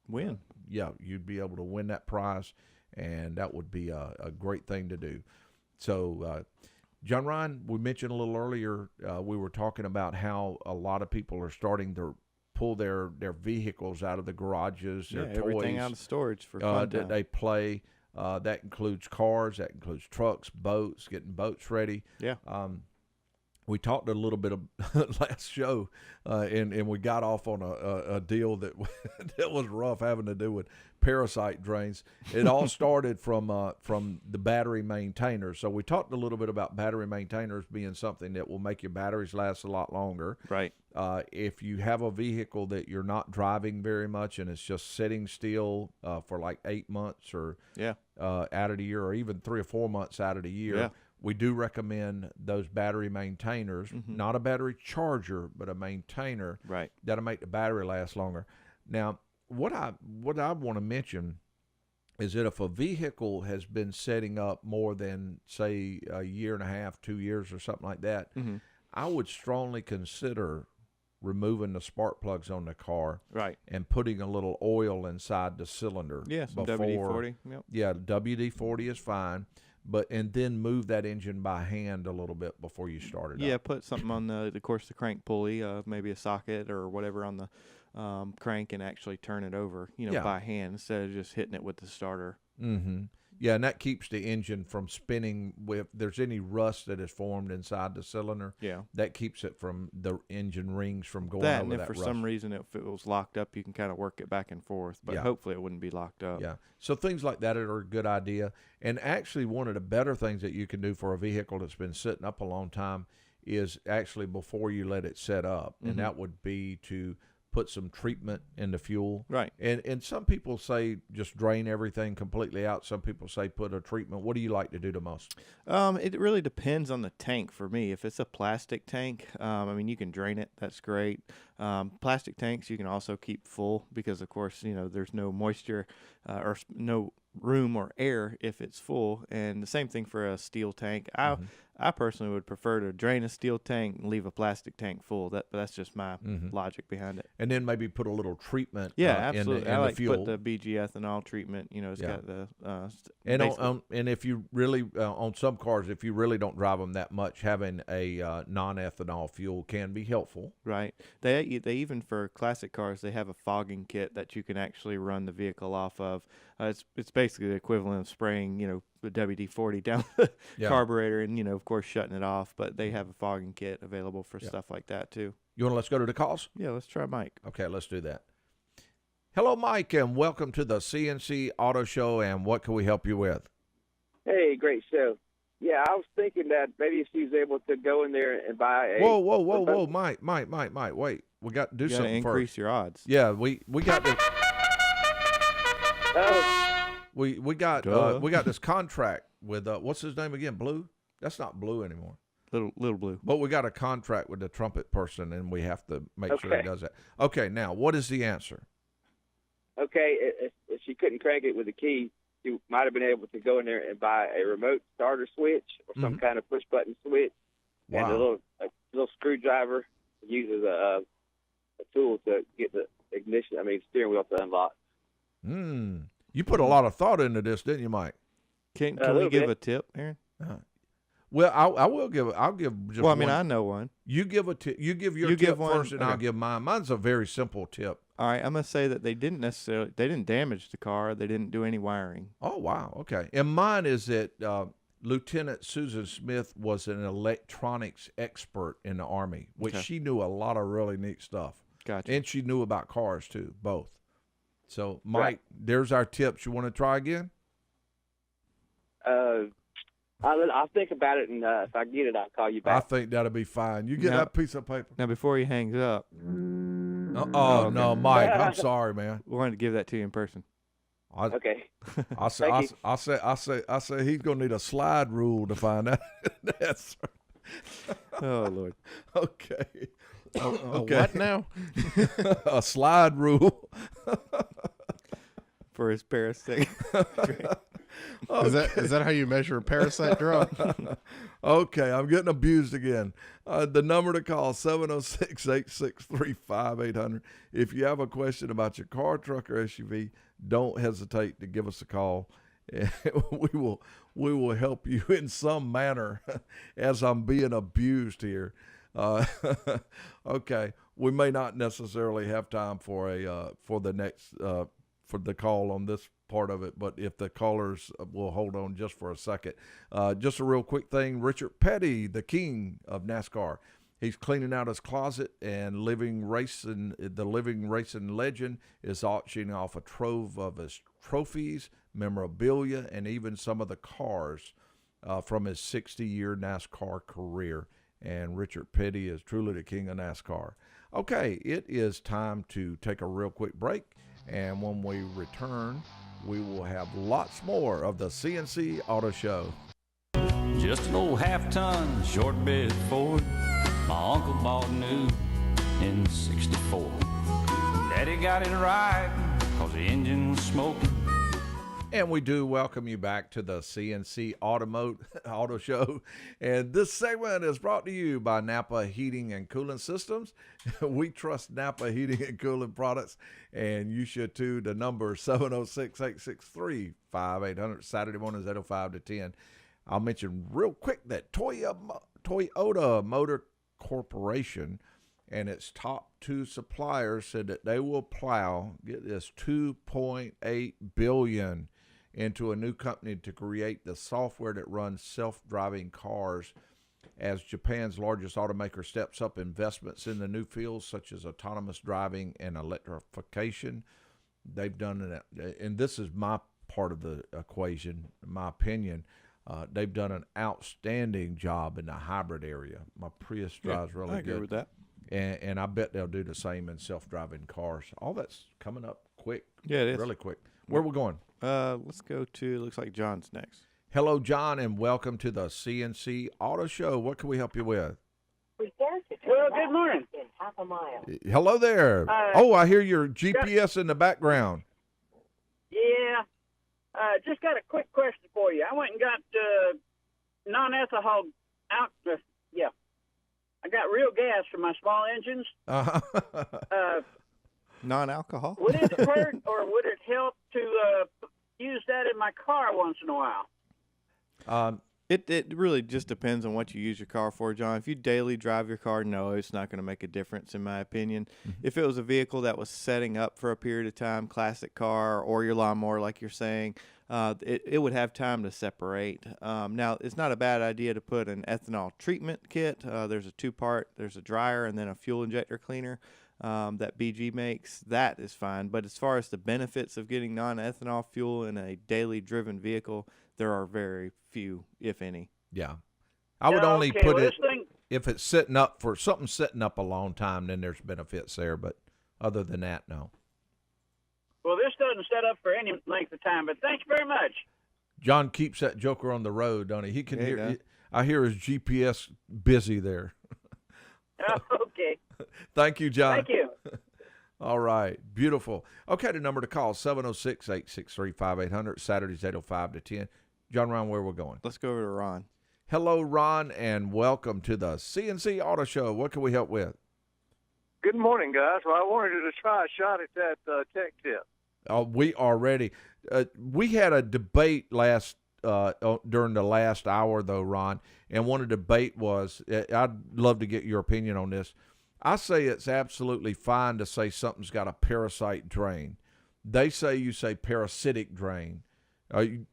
win. You'd be able to win that prize, and that would be a great thing to do. So, John Ryan, we mentioned a little earlier, we were talking about how a lot of people are starting to pull their vehicles out of the garages, their toys, everything out of storage for fun that they play. That includes cars, that includes trucks, boats, getting boats ready. Yeah. We talked a little bit of last show, and we got off on a deal that that was rough, having to do with parasite drains. It all started from the battery maintainers. So we talked a little bit about battery maintainers being something that will make your batteries last a lot longer. Right. If you have a vehicle that you're not driving very much and it's just sitting still for like 8 months or out of the year, or even 3 or 4 months out of the year, we do recommend those battery maintainers, not a battery charger, but a maintainer, right, that'll make the battery last longer. Now, what I want to mention is that if a vehicle has been setting up more than, say, a year and a half, 2 years or something like that, I would strongly consider removing the spark plugs on the car, right, and putting a little oil inside the cylinder. Yeah, some WD-40. Yep. Yeah, WD-40 is fine. And then move that engine by hand a little bit before you start it up. Yeah, put something on the crank pulley, maybe a socket or whatever on the crank, and actually turn it over, by hand instead of just hitting it with the starter. Mm-hmm. Yeah, and that keeps the engine from spinning. If there's any rust that is formed inside the cylinder, that keeps it from the engine rings from going over that rust. And if for some reason if it was locked up, you can kind of work it back and forth, but hopefully it wouldn't be locked up. Yeah, so things like that are a good idea. And actually one of the better things that you can do for a vehicle that's been sitting up a long time is actually before you let it set up, and that would be to put some treatment in the fuel. Right. And some people say just drain everything completely out. Some people say put a treatment. What do you like to do the most? It really depends on the tank for me. If it's a plastic tank, you can drain it. That's great. Plastic tanks you can also keep full because, of course, there's no moisture or no room or air if it's full, and the same thing for a steel tank. I personally would prefer to drain a steel tank and leave a plastic tank full. That's just my logic behind it. And then maybe put a little treatment. Absolutely. In I like the fuel. to put the BG ethanol treatment. It's got the and if you really on some cars, if you really don't drive them that much, having a non-ethanol fuel can be helpful. Right. They even for classic cars, they have a fogging kit that you can actually run the vehicle off of. It's basically the equivalent of spraying, the WD-40 down the carburetor and, of course, shutting it off. But they have a fogging kit available for stuff like that, too. Let's go to the calls? Yeah, let's try Mike. Okay, let's do that. Hello, Mike, and welcome to the C&C Auto Show, and what can we help you with? Hey, great show. Yeah, I was thinking that maybe if she was able to go in there and buy a... Whoa, Mike, wait. We got to do something first. Increase your odds. Yeah, we got to... We got this contract with what's his name again? Blue? That's not Blue anymore. Little Blue. But we got a contract with the trumpet person, and we have to make sure he does that. Okay, now what is the answer? Okay, if she couldn't crank it with a key, she might have been able to go in there and buy a remote starter switch or some kind of push button switch, and a little screwdriver uses a tool to get the steering wheel to unlock. You put a lot of thought into this, didn't you, Mike? Can we give a tip, Aaron? Well, I'll give. Just one. I know one. You give a tip. You give your tip first, and I'll give mine. Mine's a very simple tip. All right, I'm gonna say that they didn't damage the car. They didn't do any wiring. Oh wow, okay. And mine is that Lieutenant Susan Smith was an electronics expert in the Army, which she knew a lot of really neat stuff. Gotcha. And she knew about cars too, both. So, Mike, there's our tips. You want to try again? I'll think about it, and if I get it, I'll call you back. I think that'll be fine. You get that piece of paper. Now, before he hangs up. No, Mike. I'm sorry, man. We wanted to give that to you in person. Okay. I say he's gonna need a slide rule to find out. That's right. Oh Lord. Okay. Okay. What now? A slide rule for his parasite. Okay. Is that how you measure a parasite drug? Okay, I'm getting abused again. The number to call 706-863-5800. If you have a question about your car, truck, or SUV, don't hesitate to give us a call. We will help you in some manner as I'm being abused here. Okay, we may not necessarily have time for the call on this part of it, but if the callers will hold on just for a second. Just a real quick thing. Richard Petty, the king of NASCAR, he's cleaning out his closet, and the living racing legend is auctioning off a trove of his trophies, memorabilia, and even some of the cars from his 60-year NASCAR career. And Richard Petty is truly the king of NASCAR. Okay, it is time to take a real quick break. And when we return, we will have lots more of the C&C Auto Show. Just an old half-ton short bed Ford my uncle bought new in '64. Daddy got it right because the engine was smoking. And we do welcome you back to the C&C Auto Show. And this segment is brought to you by Napa Heating and Cooling Systems. We trust Napa Heating and Cooling products, and you should too. The number 706-863-5800. Saturday mornings 8:05 to 10. I'll mention real quick that Toyota Motor Corporation and its top two suppliers said that they will plow, get this, $2.8 billion into a new company to create the software that runs self-driving cars as Japan's largest automaker steps up investments in the new fields such as autonomous driving and electrification. They've done it, and this is my part of the equation, in my opinion. They've done an outstanding job in the hybrid area. My Prius drives really good. I agree with that. And I bet they'll do the same in self-driving cars. All that's coming up quick. Yeah, it is. Really quick. Where are we going? Let's go to, looks like John's next. Hello, John, and welcome to the C&C Auto Show. What can we help you with? Well, good morning. Hello there. I hear your GPS in the background. Yeah. Just got a quick question for you. I went and got non-ethanol out. I got real gas for my small engines. Non-alcohol? Would it hurt or would it help to use that in my car once in a while? It really just depends on what you use your car for, John. If you daily drive your car, no, it's not going to make a difference, in my opinion. If it was a vehicle that was setting up for a period of time, classic car or your lawnmower, like you're saying, it would have time to separate. Now, it's not a bad idea to put an ethanol treatment kit. There's a two-part. There's a dryer and then a fuel injector cleaner that BG makes. That is fine. But as far as the benefits of getting non-ethanol fuel in a daily driven vehicle, there are very few, if any. Yeah. I would only put it if it's sitting up for something sitting up a long time, then there's benefits there. But other than that, no. Well, this doesn't set up for any length of time, but thanks very much. John keeps that joker on the road, don't he? He can Yeah, hear. I hear his GPS busy there. Oh, okay. Thank you, John. Thank you. All right. Beautiful. Okay, the number to call, 706-863-5800, Saturdays 8:05 to 10. John, Ron, where we're going? Let's go over to Ron. Hello, Ron, and welcome to the C&C Auto Show. What can we help with? Good morning, guys. Well, I wanted to try a shot at that tech tip. We are ready. We had a debate during the last hour, though, Ron, and one of the debate was, I'd love to get your opinion on this. I say it's absolutely fine to say something's got a parasite drain. They say you say parasitic drain. You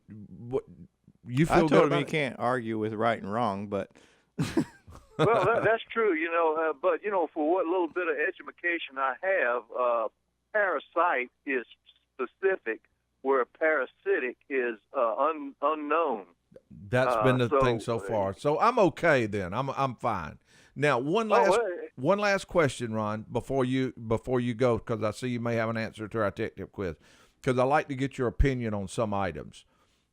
feel I good told him about you it? can't argue with right and wrong, but Well, that's true, but, for what little bit of education I have, parasite is specific, where parasitic is unknown. That's been the thing so far. So I'm okay then. I'm fine. Now, one last question, Ron, before you go, because I see you may have an answer to our tech tip quiz, because I like to get your opinion on some items.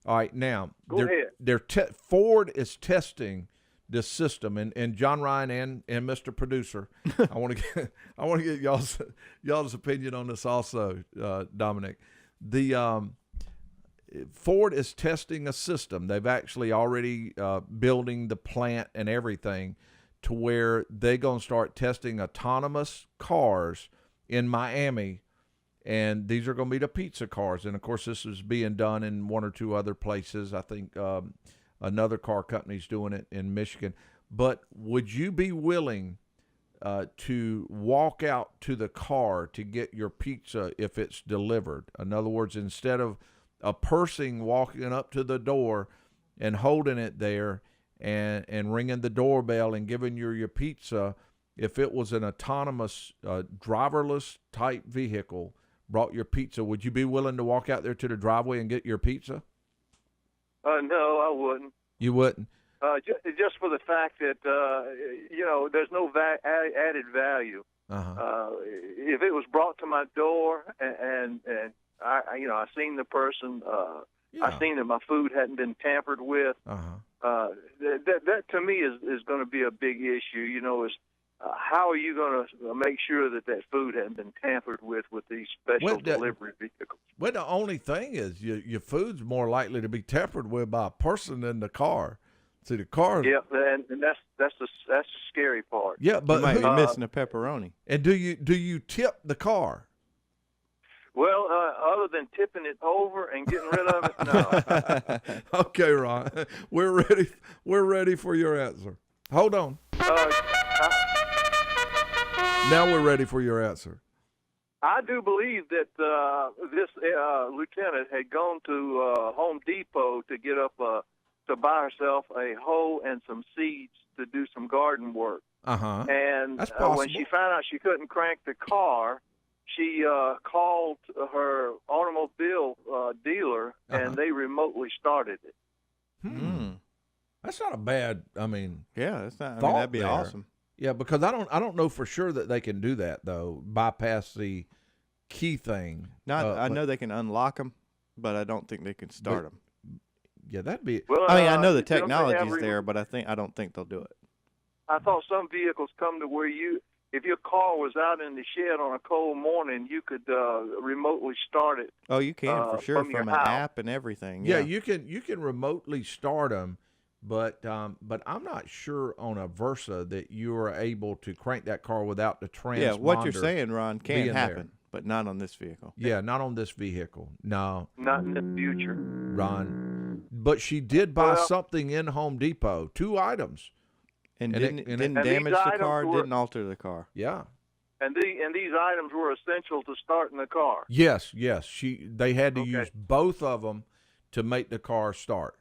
All right, now Go ahead. Ford is testing this system, and John Ryan and Mr. Producer, I want to get y'all's opinion on this also, Dominic. The Ford is testing a system. They've actually already building the plant and everything to where they're going to start testing autonomous cars in Miami, and these are going to be the pizza cars. And, of course, this is being done in one or two other places. I think another car company's doing it in Michigan. But would you be willing to walk out to the car to get your pizza if it's delivered? In other words, instead of a person walking up to the door and holding it there and ringing the doorbell and giving you your pizza, if it was an autonomous driverless type vehicle brought your pizza, would you be willing to walk out there to the driveway and get your pizza? No, I wouldn't. You wouldn't? Just for the fact that, there's no added value. If it was brought to my door and I seen the person, I seen that my food hadn't been tampered with, that to me is going to be a big issue, is how are you going to make sure that food hasn't been tampered with these special delivery vehicles? Well, the only thing is your food's more likely to be tampered with by a person than the car. See, the car. Yeah, and that's the scary part. Yeah, but you might be missing a pepperoni. And do you tip the car? Well, other than tipping it over and getting rid of it, no. Okay, Ron, we're ready for your answer. Hold on. Now we're ready for your answer. I do believe that this lieutenant had gone to Home Depot to get up to buy herself a hoe and some seeds to do some garden work. And that's possible. When she found out she couldn't crank the car, she called her automobile dealer, and they remotely started it. That's not a bad. Yeah, that's not. That'd be awesome. Yeah, because I don't know for sure that they can do that though. Bypass the key thing. I know they can unlock them, but I don't think they can start them. Yeah, that'd be. Well, I know the technology's there, but I don't think they'll do it. I thought some vehicles come to where you if your car was out in the shed on a cold morning, you could remotely start it. Oh, you can for sure from your an house. app and everything. Yeah, you can remotely start them, but I'm not sure on a Versa that you are able to crank that car without the transponder. Yeah, what you're saying, Ron, can being happen, there. but not on this vehicle. Yeah, not on this vehicle. No. Not in the future. Ron. But she did buy something in Home Depot, 2 items. And didn't damage the car, didn't alter the car. Yeah. And these items were essential to starting the car. Yes. They had to use both of them to make the car start.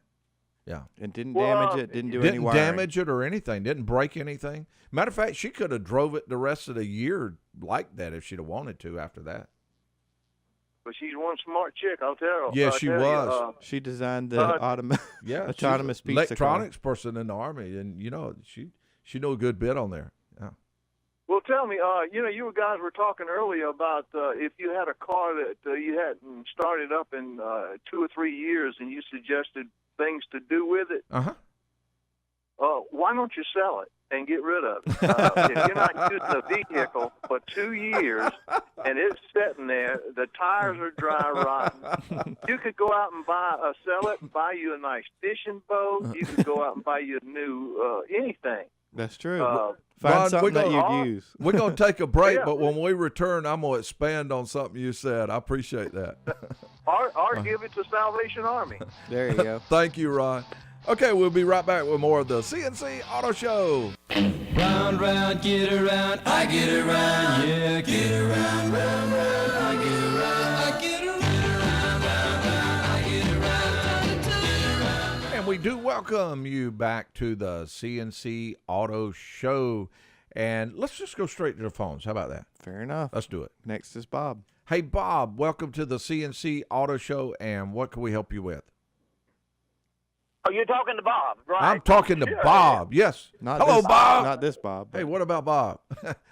Yeah. And didn't damage it, didn't do any wiring. Didn't damage it or anything, didn't break anything. Matter of fact, she could have drove it the rest of the year like that if she'd have wanted to after that. But she's one smart chick, I'll tell you. Yeah, she was. She designed the autonomous pizza electronics car. person in the Army, and she knew a good bit on there. Yeah. Well, tell me, you guys were talking earlier about if you had a car that you hadn't started up in 2 or 3 years, and you suggested things to do with it. Why don't you sell it and get rid of it? If you're not using a vehicle for 2 years and it's sitting there, the tires are dry rotten. You could go out and sell it, and buy you a nice fishing boat. You could go out and buy you a new anything. That's true. Ron, Find something that you'd use. We're going to take a break, but when we return, I'm going to expand on something you said. I appreciate that. Or give it to Salvation Army. There you go. Thank you, Ron. Okay, we'll be right back with more of the C&C Auto Show. Round, round, get around, I get around, yeah, get around, round, round, I get around, I get around, round, round, I get around. And we do welcome you back to the C&C Auto Show. And let's just go straight to the phones. How about that? Fair enough. Let's do it. Next is Bob. Hey, Bob, welcome to the C&C Auto Show, and what can we help you with? Oh, you're talking to Bob, right? I'm talking to Bob, yes. Hello, Bob. Not this Bob. Hey, what about Bob?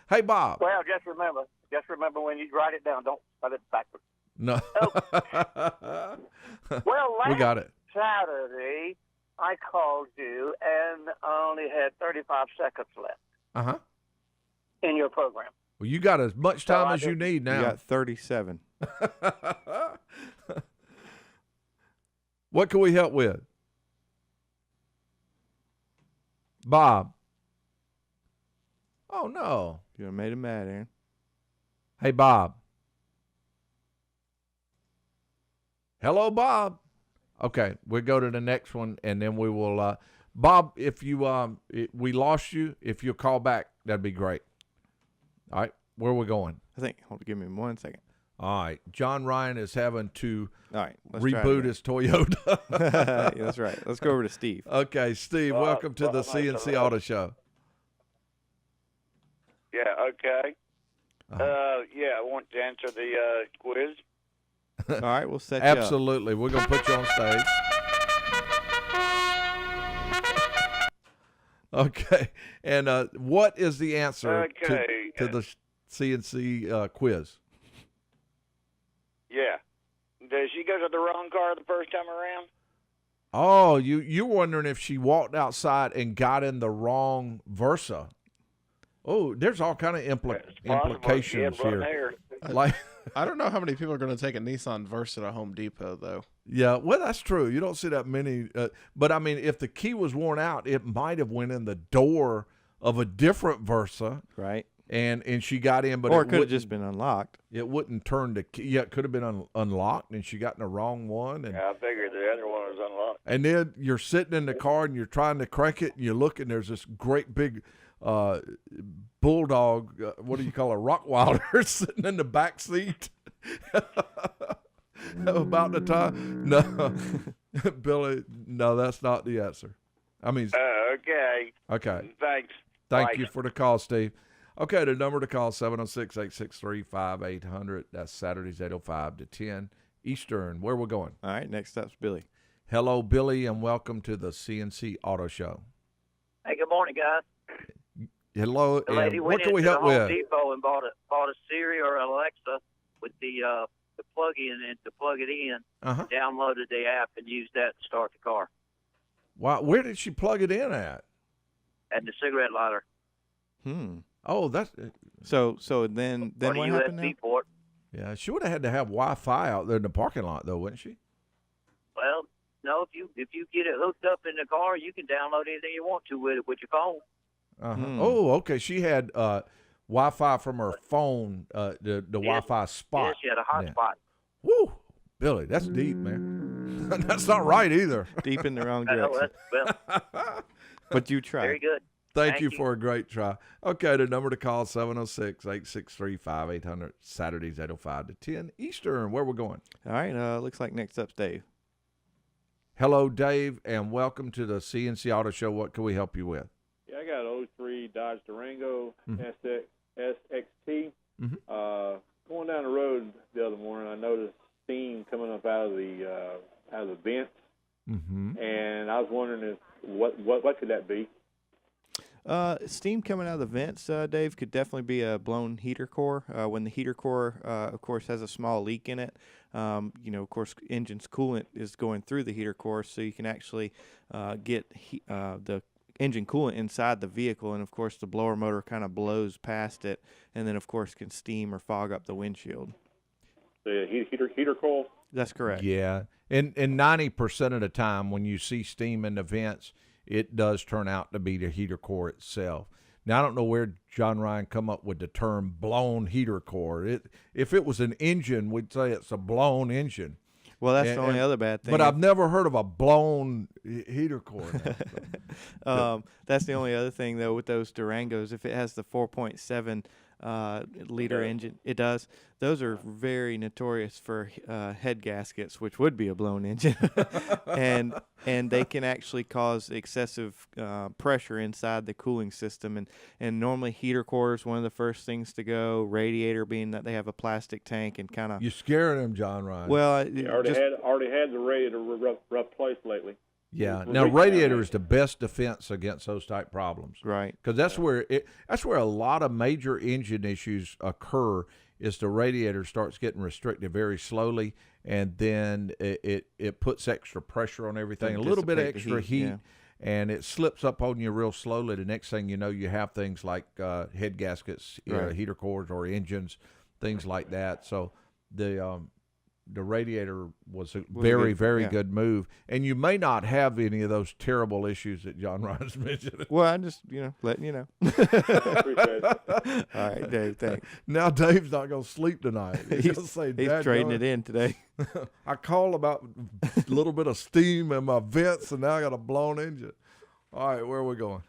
Hey, Bob. Well, just remember when you write it down, don't spell it backwards. No. Well, we got it. Saturday, I called you and I only had 35 seconds left in your program. Well, you got as much time as you need now. You got 37. What can we help with? Bob. Oh, no. You made him mad, Aaron. Hey, Bob. Hello, Bob. Okay, we'll go to the next one, and then we will. Bob, if you we lost you, if you'll call back, that'd be great. All right, where are we going? Hold on, give me 1 second. All right, John Ryan is having to reboot his Toyota. Yeah, that's right. Let's go over to Steve. Okay, Steve, welcome to the C&C Auto Show. Yeah, okay. I want to answer the quiz. All right, we'll set you up. Absolutely. We're going to put you on stage. Okay. And what is the answer to the C&C quiz? Yeah. Did she go to the wrong car the first time around? Oh, you're wondering if she walked outside and got in the wrong Versa. Oh, there's all kind of implications here. Like, I don't know how many people are going to take a Nissan Versa to Home Depot, though. Yeah, well, that's true. You don't see that many. But, I mean, if the key was worn out, it might have went in the door of a different Versa. Right. And she got in, but or it could have just been unlocked. It wouldn't turn the key. Yeah, it could have been unlocked, and she got in the wrong one. And, yeah, I figured the other one was unlocked. And then you're sitting in the car, and you're trying to crank it, and you look, and there's this great big bulldog, what do you call a Rottweiler, sitting in the back seat. About the time. No, Billy, no, that's not the answer. I mean. Okay. Okay. Thanks. Thank you for the call, Steve. Okay, the number to call, 706-863-5800. That's Saturdays, 8:05 to 10 Eastern. Where we're going? All right, next up's Billy. Hello, Billy, and welcome to the C&C Auto Show. Hey, good morning, guys. Hello, the lady and went what can we into help the Home with? Depot and bought a Siri or Alexa with the plug-in and to plug it in. Downloaded the app and used that to start the car. Wow, where did she plug it in at? At the cigarette lighter. Oh, that's so then or what a happened USB now? port. yeah. She would have had to have Wi-Fi out there in the parking lot, though, wouldn't she? Well, no, if you get it hooked up in the car, you can download anything you want to with it with your phone. Oh, okay. She had Wi-Fi from her phone, the Wi-Fi spot. Yes, she had a hotspot. Woo, Billy, that's deep, man. That's not right either. Deep in the wrong I know, direction. well, But you tried. very good. Thank you for a great try. Okay, the number to call 706-863-5800. Saturdays 8:05 to 10 Eastern. Where we're going? All right. Looks like next up's Dave. Hello, Dave, and welcome to the C&C Auto Show. What can we help you with? Yeah, I got an 03 Dodge Durango SXT. Going down the road the other morning, I noticed steam coming up out of the vents, and I was wondering if what could that be? Steam coming out of the vents, Dave, could definitely be a blown heater core. When the heater core, of course, has a small leak in it, of course, engine's coolant is going through the heater core, so you can actually get the engine coolant inside the vehicle, and, of course, the blower motor kind of blows past it, and then, of course, can steam or fog up the windshield. The heater coil? That's correct. Yeah, and 90% of the time when you see steam in the vents, it does turn out to be the heater core itself. Now, I don't know where John Ryan come up with the term blown heater core. If it was an engine, we'd say it's a blown engine. Well, that's the only other bad thing. But I've never heard of a blown heater core. That's the only other thing, though, with those Durangos. If it has the 4.7 liter engine, it does. Those are very notorious for head gaskets, which would be a blown engine, and they can actually cause excessive pressure inside the cooling system. And normally heater core is one of the first things to go. Radiator being that they have a plastic tank and kind of. You're scaring them, John Ryan. Well, already had the radiator replaced lately. Yeah. Now, radiator is the best defense against those type problems, right? Because that's where a lot of major engine issues occur. Is the radiator starts getting restricted very slowly, and then it puts extra pressure on everything, a little bit of extra heat, and it slips up on you real slowly. The next thing you know, you have things like head gaskets, heater cores, or engines, things like that. So the radiator was a very good move, and you may not have any of those terrible issues that John Ryan's mentioned. Well, I'm just letting you know. Appreciate it. All right, Dave. Thanks. Now Dave's not going to sleep tonight. He's trading it in today. I called about a little bit of steam in my vents, and now I got a blown engine. All right, where are we going?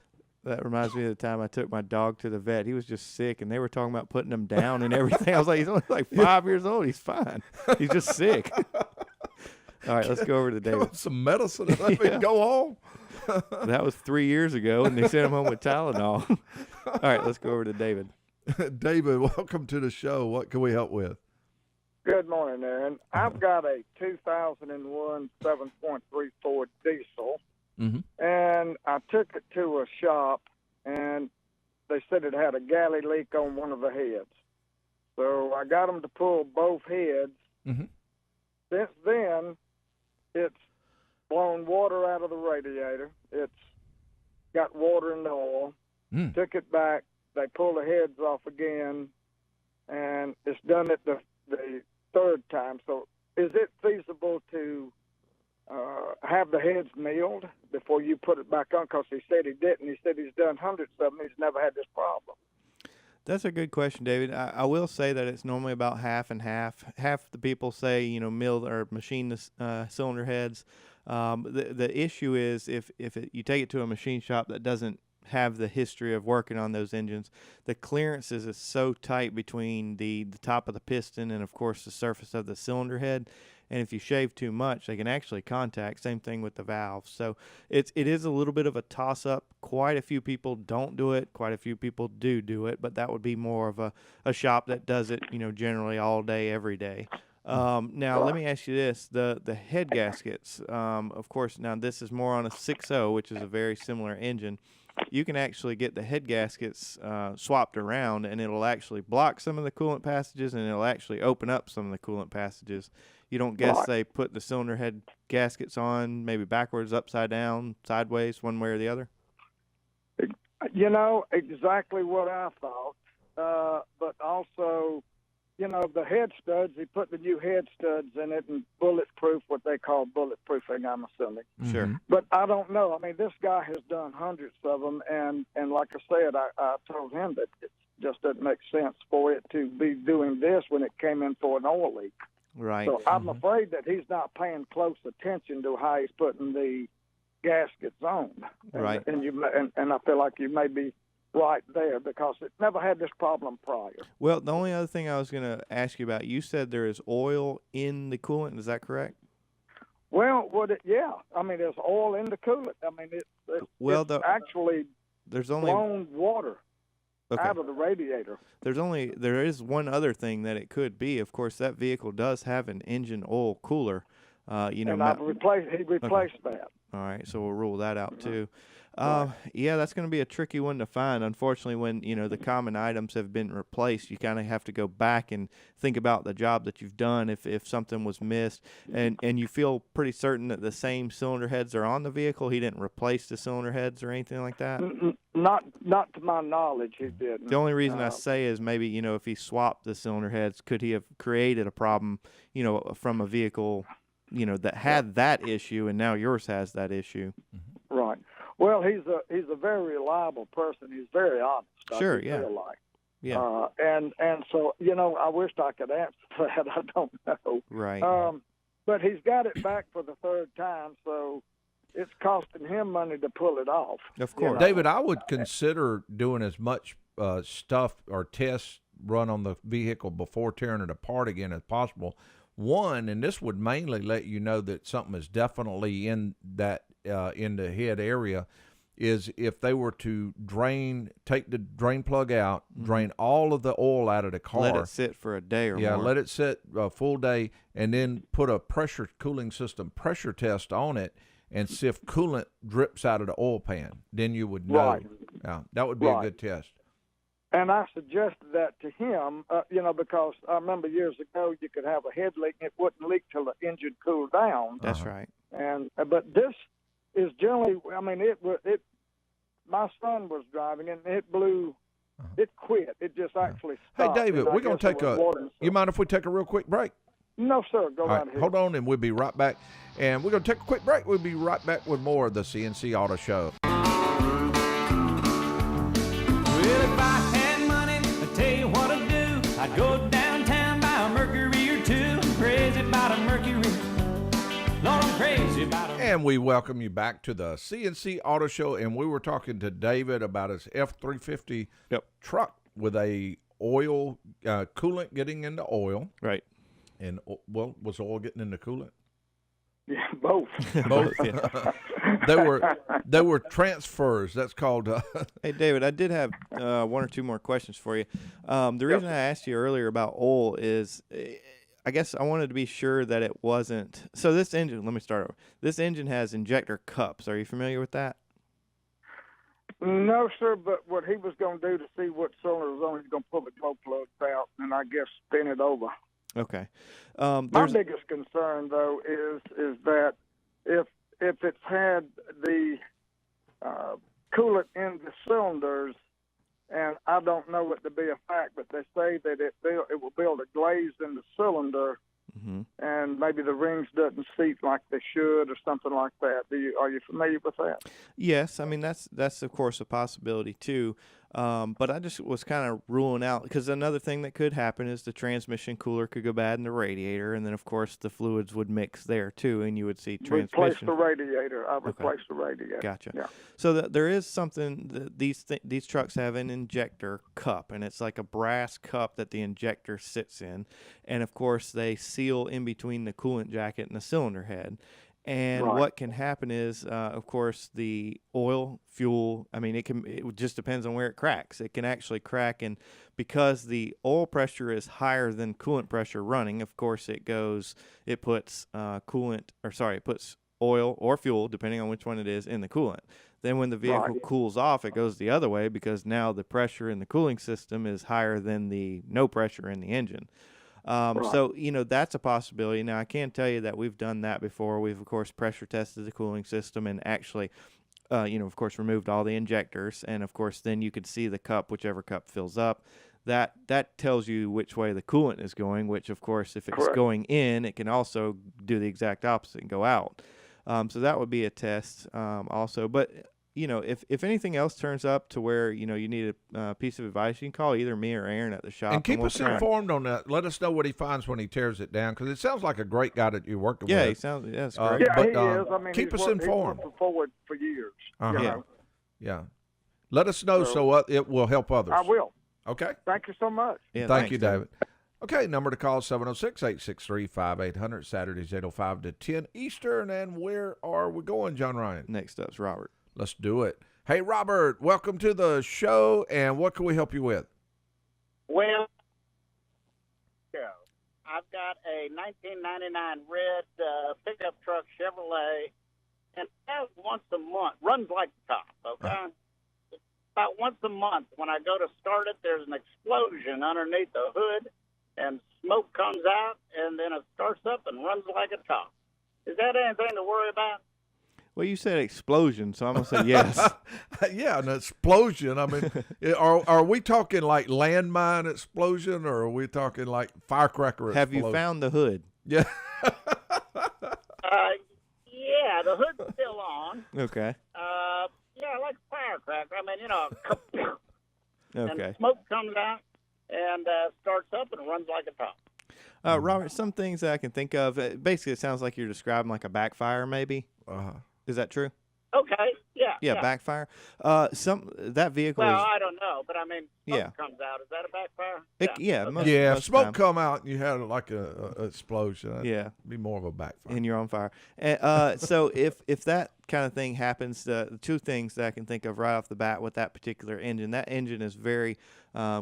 That reminds me of the time I took my dog to the vet. He was just sick, and they were talking about putting him down and everything. I was like, he's only like 5 years old. He's fine. He's just sick. All right, let's go over to David. Some medicine and let me go home. That was 3 years ago, and they sent him home with Tylenol. All right, let's go over to David. David, welcome to the show. What can we help with? Good morning, Aaron. I've got a 2001 7.34 diesel. And I took it to a shop, and they said it had a galley leak on one of the heads. So I got them to pull both heads. Since then, it's blown water out of the radiator. It's got water in the oil. Took it back. They pulled the heads off again, and it's done it the third time. So is it feasible to have the heads milled before you put it back on? Because he said he didn't. He said he's done hundreds of them. He's never had this problem. That's a good question, David. I will say that it's normally about half and half. Half the people say, mill or machine the cylinder heads. The issue is if you take it to a machine shop that doesn't have the history of working on those engines, the clearances is so tight between the top of the piston and, of course, the surface of the cylinder head. And if you shave too much, they can actually contact. Same thing with the valves. So it is a little bit of a toss-up. Quite a few people don't do it. Quite a few people do it. But that would be more of a shop that does it, generally all day, every day. Now, let me ask you this. The head gaskets, of course, now this is more on a 6.0, which is a very similar engine. You can actually get the head gaskets swapped around, and it'll actually block some of the coolant passages, and it'll actually open up some of the coolant passages. You don't guess they put the cylinder head gaskets on maybe backwards, upside down, sideways, one way or the other? You know, exactly what I thought. But also, you know, the head studs, he put the new head studs in it and bulletproof, what they call bulletproofing, I'm assuming. Sure. But I don't know. I mean, this guy has done hundreds of them, and like I said, I told him that it just doesn't make sense for it to be doing this when it came in for an oil leak. Right. So I'm afraid that he's not paying close attention to how he's putting the gaskets on. Right. And I feel like you may be right there because it never had this problem prior. Well, the only other thing I was going to ask you about, you said there is oil in the coolant. Is that correct? Well, yeah. I mean, there's oil in the coolant. I mean, it's actually there's only blown water out of the radiator. There is one other thing that it could be. Of course, that vehicle does have an engine oil cooler. You know, and he replaced that. All right, so we'll rule that out too. Yeah, that's going to be a tricky one to find. Unfortunately, when the common items have been replaced, you kind of have to go back and think about the job that you've done if something was missed, and you feel pretty certain that the same cylinder heads are on the vehicle. He didn't replace the cylinder heads or anything like that. Not to my knowledge, he didn't. The only reason I say is maybe if he swapped the cylinder heads, could he have created a problem from a vehicle that had that issue, and now yours has that issue. Right. Well, he's a very reliable person. He's very honest. Sure. Yeah. Yeah. And so I wished I could answer that. I don't know. Right. But he's got it back for the third time, so it's costing him money to pull it off. Of course. David, I would consider doing as much stuff or tests run on the vehicle before tearing it apart again as possible. One, and this would mainly let you know that something is definitely in that in the head area, is if they were to take the drain plug out, drain all of the oil out of the car. Let it sit for a day or more. Yeah, let it sit a full day, and then put a pressure cooling system pressure test on it and see if coolant drips out of the oil pan. Then you would know. Right. Yeah, that would be a good test. And I suggested that to him, because I remember years ago you could have a head leak and it wouldn't leak till the engine cooled down. That's right. But this is generally, I mean, my son was driving and it blew, it quit. It just actually stopped. Hey, David, we're going to take you mind if we take a real quick break? No, sir. Go right ahead. Hold on, and we'll be right back. And we're going to take a quick break. We'll be right back with more of the C&C Auto Show. I'd go downtown, buy a Mercury or two. Crazy about a Mercury. Lord, I'm crazy about a... And we welcome you back to the C&C Auto Show. And we were talking to David about his F-350 truck with a oil coolant getting into oil. Right. And, was oil getting into coolant? Yeah, both. Both. Yeah. They were transfers. That's called. Hey, David, I did have one or two more questions for you. The reason I asked you earlier about oil is, I guess I wanted to be sure that it wasn't. So this engine, let me start over. This engine has injector cups. Are you familiar with that? No, sir, but what he was going to do to see what cylinder was on, he's going to pull the glow plugs out and I guess spin it over. Okay. My biggest concern, though, is that if it's had the coolant in the cylinders, and I don't know it to be a fact, but they say that it will build a glaze in the cylinder, and maybe the rings doesn't seat like they should or something like that. Are you familiar with that? Yes, I mean that's of course a possibility too. But I just was kind of ruling out, because another thing that could happen is the transmission cooler could go bad in the radiator, and then of course the fluids would mix there too, and you would see transmission. Replace the radiator. I replaced the radiator. Gotcha. Yeah. So there is something that these trucks have an injector cup, and it's like a brass cup that the injector sits in, and of course they seal in between the coolant jacket and the cylinder head. And what can happen is, of course, the oil, fuel, I mean, it just depends on where it cracks. It can actually crack, and because the oil pressure is higher than coolant pressure running, of course, it puts oil or fuel, depending on which one it is, in the coolant. Then when the vehicle cools off, it goes the other way, because now the pressure in the cooling system is higher than the no pressure in the engine. So, that's a possibility. Now, I can tell you that we've done that before. We've, of course, pressure tested the cooling system, and actually of course, removed all the injectors, and of course, then you could see the cup, whichever cup fills up. That tells you which way the coolant is going, which, of course, if it's going in, it can also do the exact opposite and go out. So that would be a test also. But, if anything else turns up to where, you need a piece of advice, you can call either me or Aaron at the shop. And keep us informed on that. Let us know what he finds when he tears it down, because it sounds like a great guy that you're working with. Yeah, he sounds, that's great. Yeah, he is. I mean, keep us informed. He's worked forward for years. Yeah. Let us know so it will help others. I will. Okay. Thank you so much. Yeah, Thank you, David. Okay, number to call 706-863-5800. Saturdays 8:05 to 10 Eastern. And where are we going, John Ryan? Next up's Robert. Let's do it. Hey, Robert, welcome to the show. And what can we help you with? Well, I've got a 1999 red pickup truck Chevrolet, and about once a month runs like the top. Okay. About once a month, when I go to start it, there's an explosion underneath the hood, and smoke comes out, and then it starts up and runs like a top. Is that anything to worry about? Well, you said explosion, so I'm going to say yes. Yeah, an explosion. I mean, are we talking like landmine explosion, or are we talking like firecracker explosion? Have you found the hood? Yeah. Yeah, the hood's still on. Okay. Yeah, like a firecracker. I mean, Okay. And smoke comes out and starts up and runs like a top. Robert, some things that I can think of. Basically, it sounds like you're describing like a backfire, maybe. Is that true? Okay. Yeah. Yeah, backfire. That vehicle. Well, is, I don't know, but I mean, smoke comes out. Is that a backfire? Most smoke time. come out, and you had like a explosion. That'd be more of a backfire. And you're on fire. And, so if that kind of thing happens, the two things that I can think of right off the bat with that particular engine, that engine is very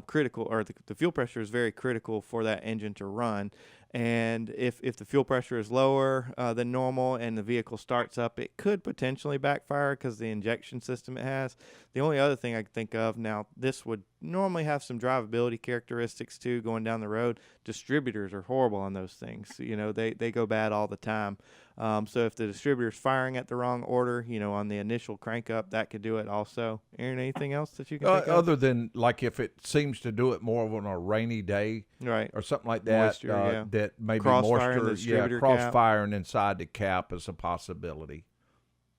critical, or the fuel pressure is very critical for that engine to run. And if the fuel pressure is lower than normal and the vehicle starts up, it could potentially backfire because the injection system it has. The only other thing I can think of, now this would normally have some drivability characteristics too going down the road. Distributors are horrible on those things. They go bad all the time. So if the distributor's firing at the wrong order, on the initial crank up, that could do it also. Aaron, anything else that you can think of? Other than like if it seems to do it more on a rainy day, right, or something like that, moisture, that maybe moisture, cross-firing inside the cap is a possibility.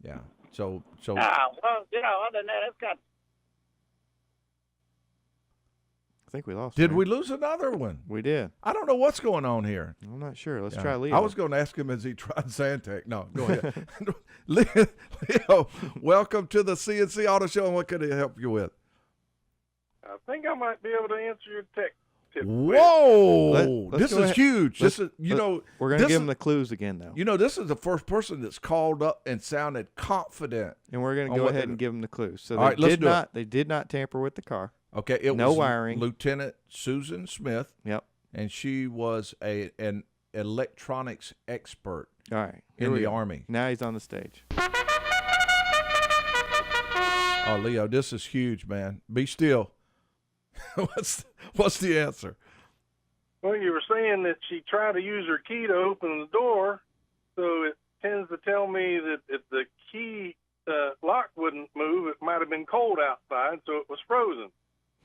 Yeah. So. Well, other than that, it's got. I think we lost. Did we lose another one? We did. I don't know what's going on here. I'm not sure. Let's try Leo. I was going to ask him, has he tried Zantec? No, go ahead. Leo, welcome to the C&C Auto Show, and what could I help you with? I think I might be able to answer your tech tip. Whoa! This is huge. We're going to give him the clues again, though. This is the first person that's called up and sounded confident. And we're going to go ahead and give him the clues. So all right, let's do it. They did not tamper with the car. Okay, it no was wiring. Lieutenant Susan Smith. Yep. And she was an electronics expert. All right. In the Army. Now he's on the stage. Oh, Leo, this is huge, man. Be still. What's the answer? Well, you were saying that she tried to use her key to open the door, so it tends to tell me that if the key lock wouldn't move, it might have been cold outside, so it was frozen.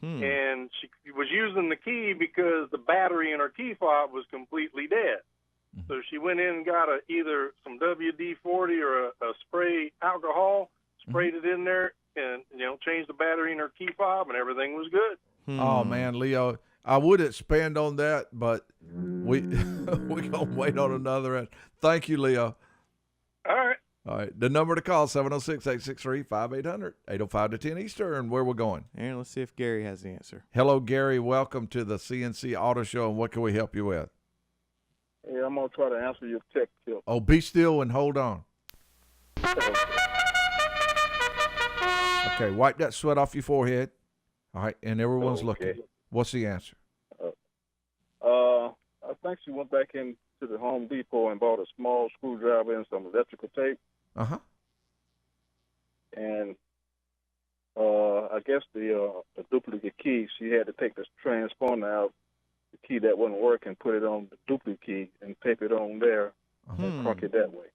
And she was using the key because the battery in her key fob was completely dead. So she went in and got either some WD-40 or a spray alcohol, sprayed it in there, and changed the battery in her key fob, and everything was good. Oh man, Leo, I would expand on that, but we gonna wait on another. Thank you, Leo. All right. All right. The number to call 706-863-5800, 8:05 to 10 Eastern. Where we're going? Aaron, let's see if Gary has the answer. Hello, Gary. Welcome to the C&C Auto Show, and what can we help you with? Yeah, I'm gonna try to answer your tech tip. Oh, be still and hold on. Okay, wipe that sweat off your forehead. All right, and everyone's looking. What's the answer? I think she went back into the Home Depot and bought a small screwdriver and some electrical tape. And I guess the duplicate key, she had to take the transponder out, the key that wouldn't work, and put it on the duplicate key and tape it on there and crank it that way.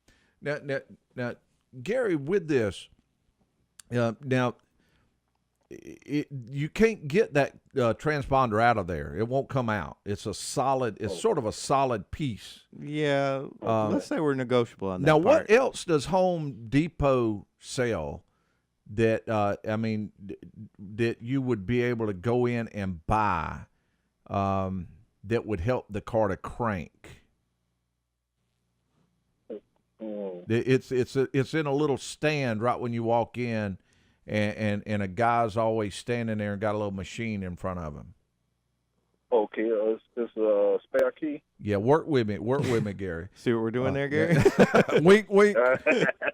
Now, Gary, with this, Now, you can't get that transponder out of there. It won't come out. It's a solid. It's sort of a solid piece. Yeah. Let's say we're negotiable on that. Now, part. what else does Home Depot sell that that you would be able to go in and buy that would help the car to crank? It's in a little stand right when you walk in. And a guy's always standing there and got a little machine in front of him. Okay, it's a spare key. Yeah, work with me, Gary. See what we're doing there, Gary? Wink, wink.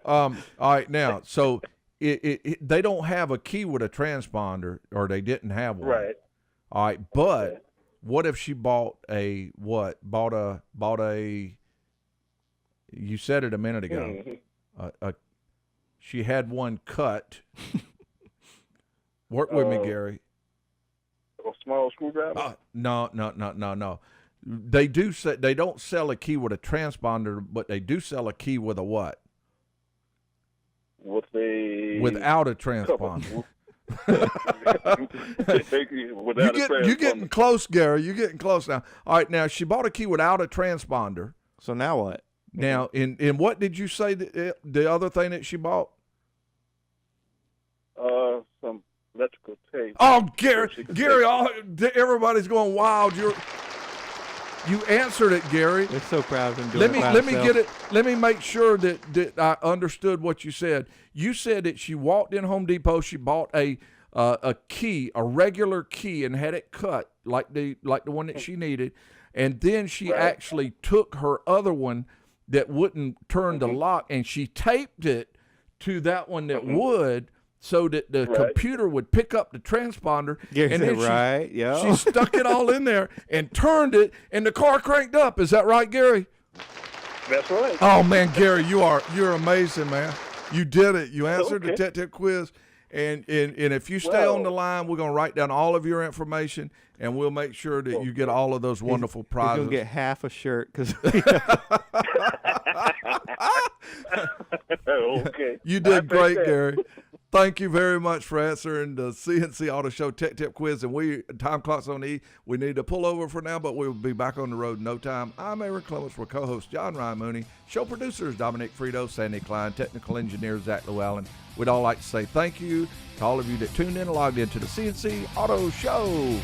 All right, now, so they don't have a key with a transponder, or they didn't have one. Right. All right, but what if she bought a what? Bought a. You said it a minute ago. She had one cut. Work with me, Gary. A small screwdriver? No. They don't sell a key with a transponder, but they do sell a key with a what? Without a transponder. You're getting close, Gary. You're getting close now. All right, now she bought a key without a transponder. So now what? Now, in what did you say the other thing that she bought? Some electrical tape. Oh, Gary, everybody's going wild. You answered it, Gary. They're so proud of him doing it by Let me himself. get it. Let me make sure that I understood what you said. You said that she walked in Home Depot. She bought a key, a regular key, and had it cut like the one that she needed, and then she actually took her other one that wouldn't turn the lock, and she taped it to that one that would, so that the computer would pick up the transponder. Gary and said, then yo. she stuck it all in there and turned it, and the car cranked up. Is that right, Gary? That's right. Oh man, Gary, you're amazing, man. You did it. You answered the tech quiz, and if you stay on the line, we're gonna write down all of your information, and we'll make sure that you get all of those wonderful prizes. You're gonna get half a shirt because. Okay. You did great, Gary. Thank you very much for answering the C&C Auto Show Tech Tip Quiz. And time clock's on E. We need to pull over for now, but we'll be back on the road in no time. I'm Aaron Clements for co-host John Ryan Mooney, show producers Dominic Frito, Sandy Klein, technical engineer Zach Llewellyn. We'd all like to say thank you to all of you that tuned in and logged into the C&C Auto Show.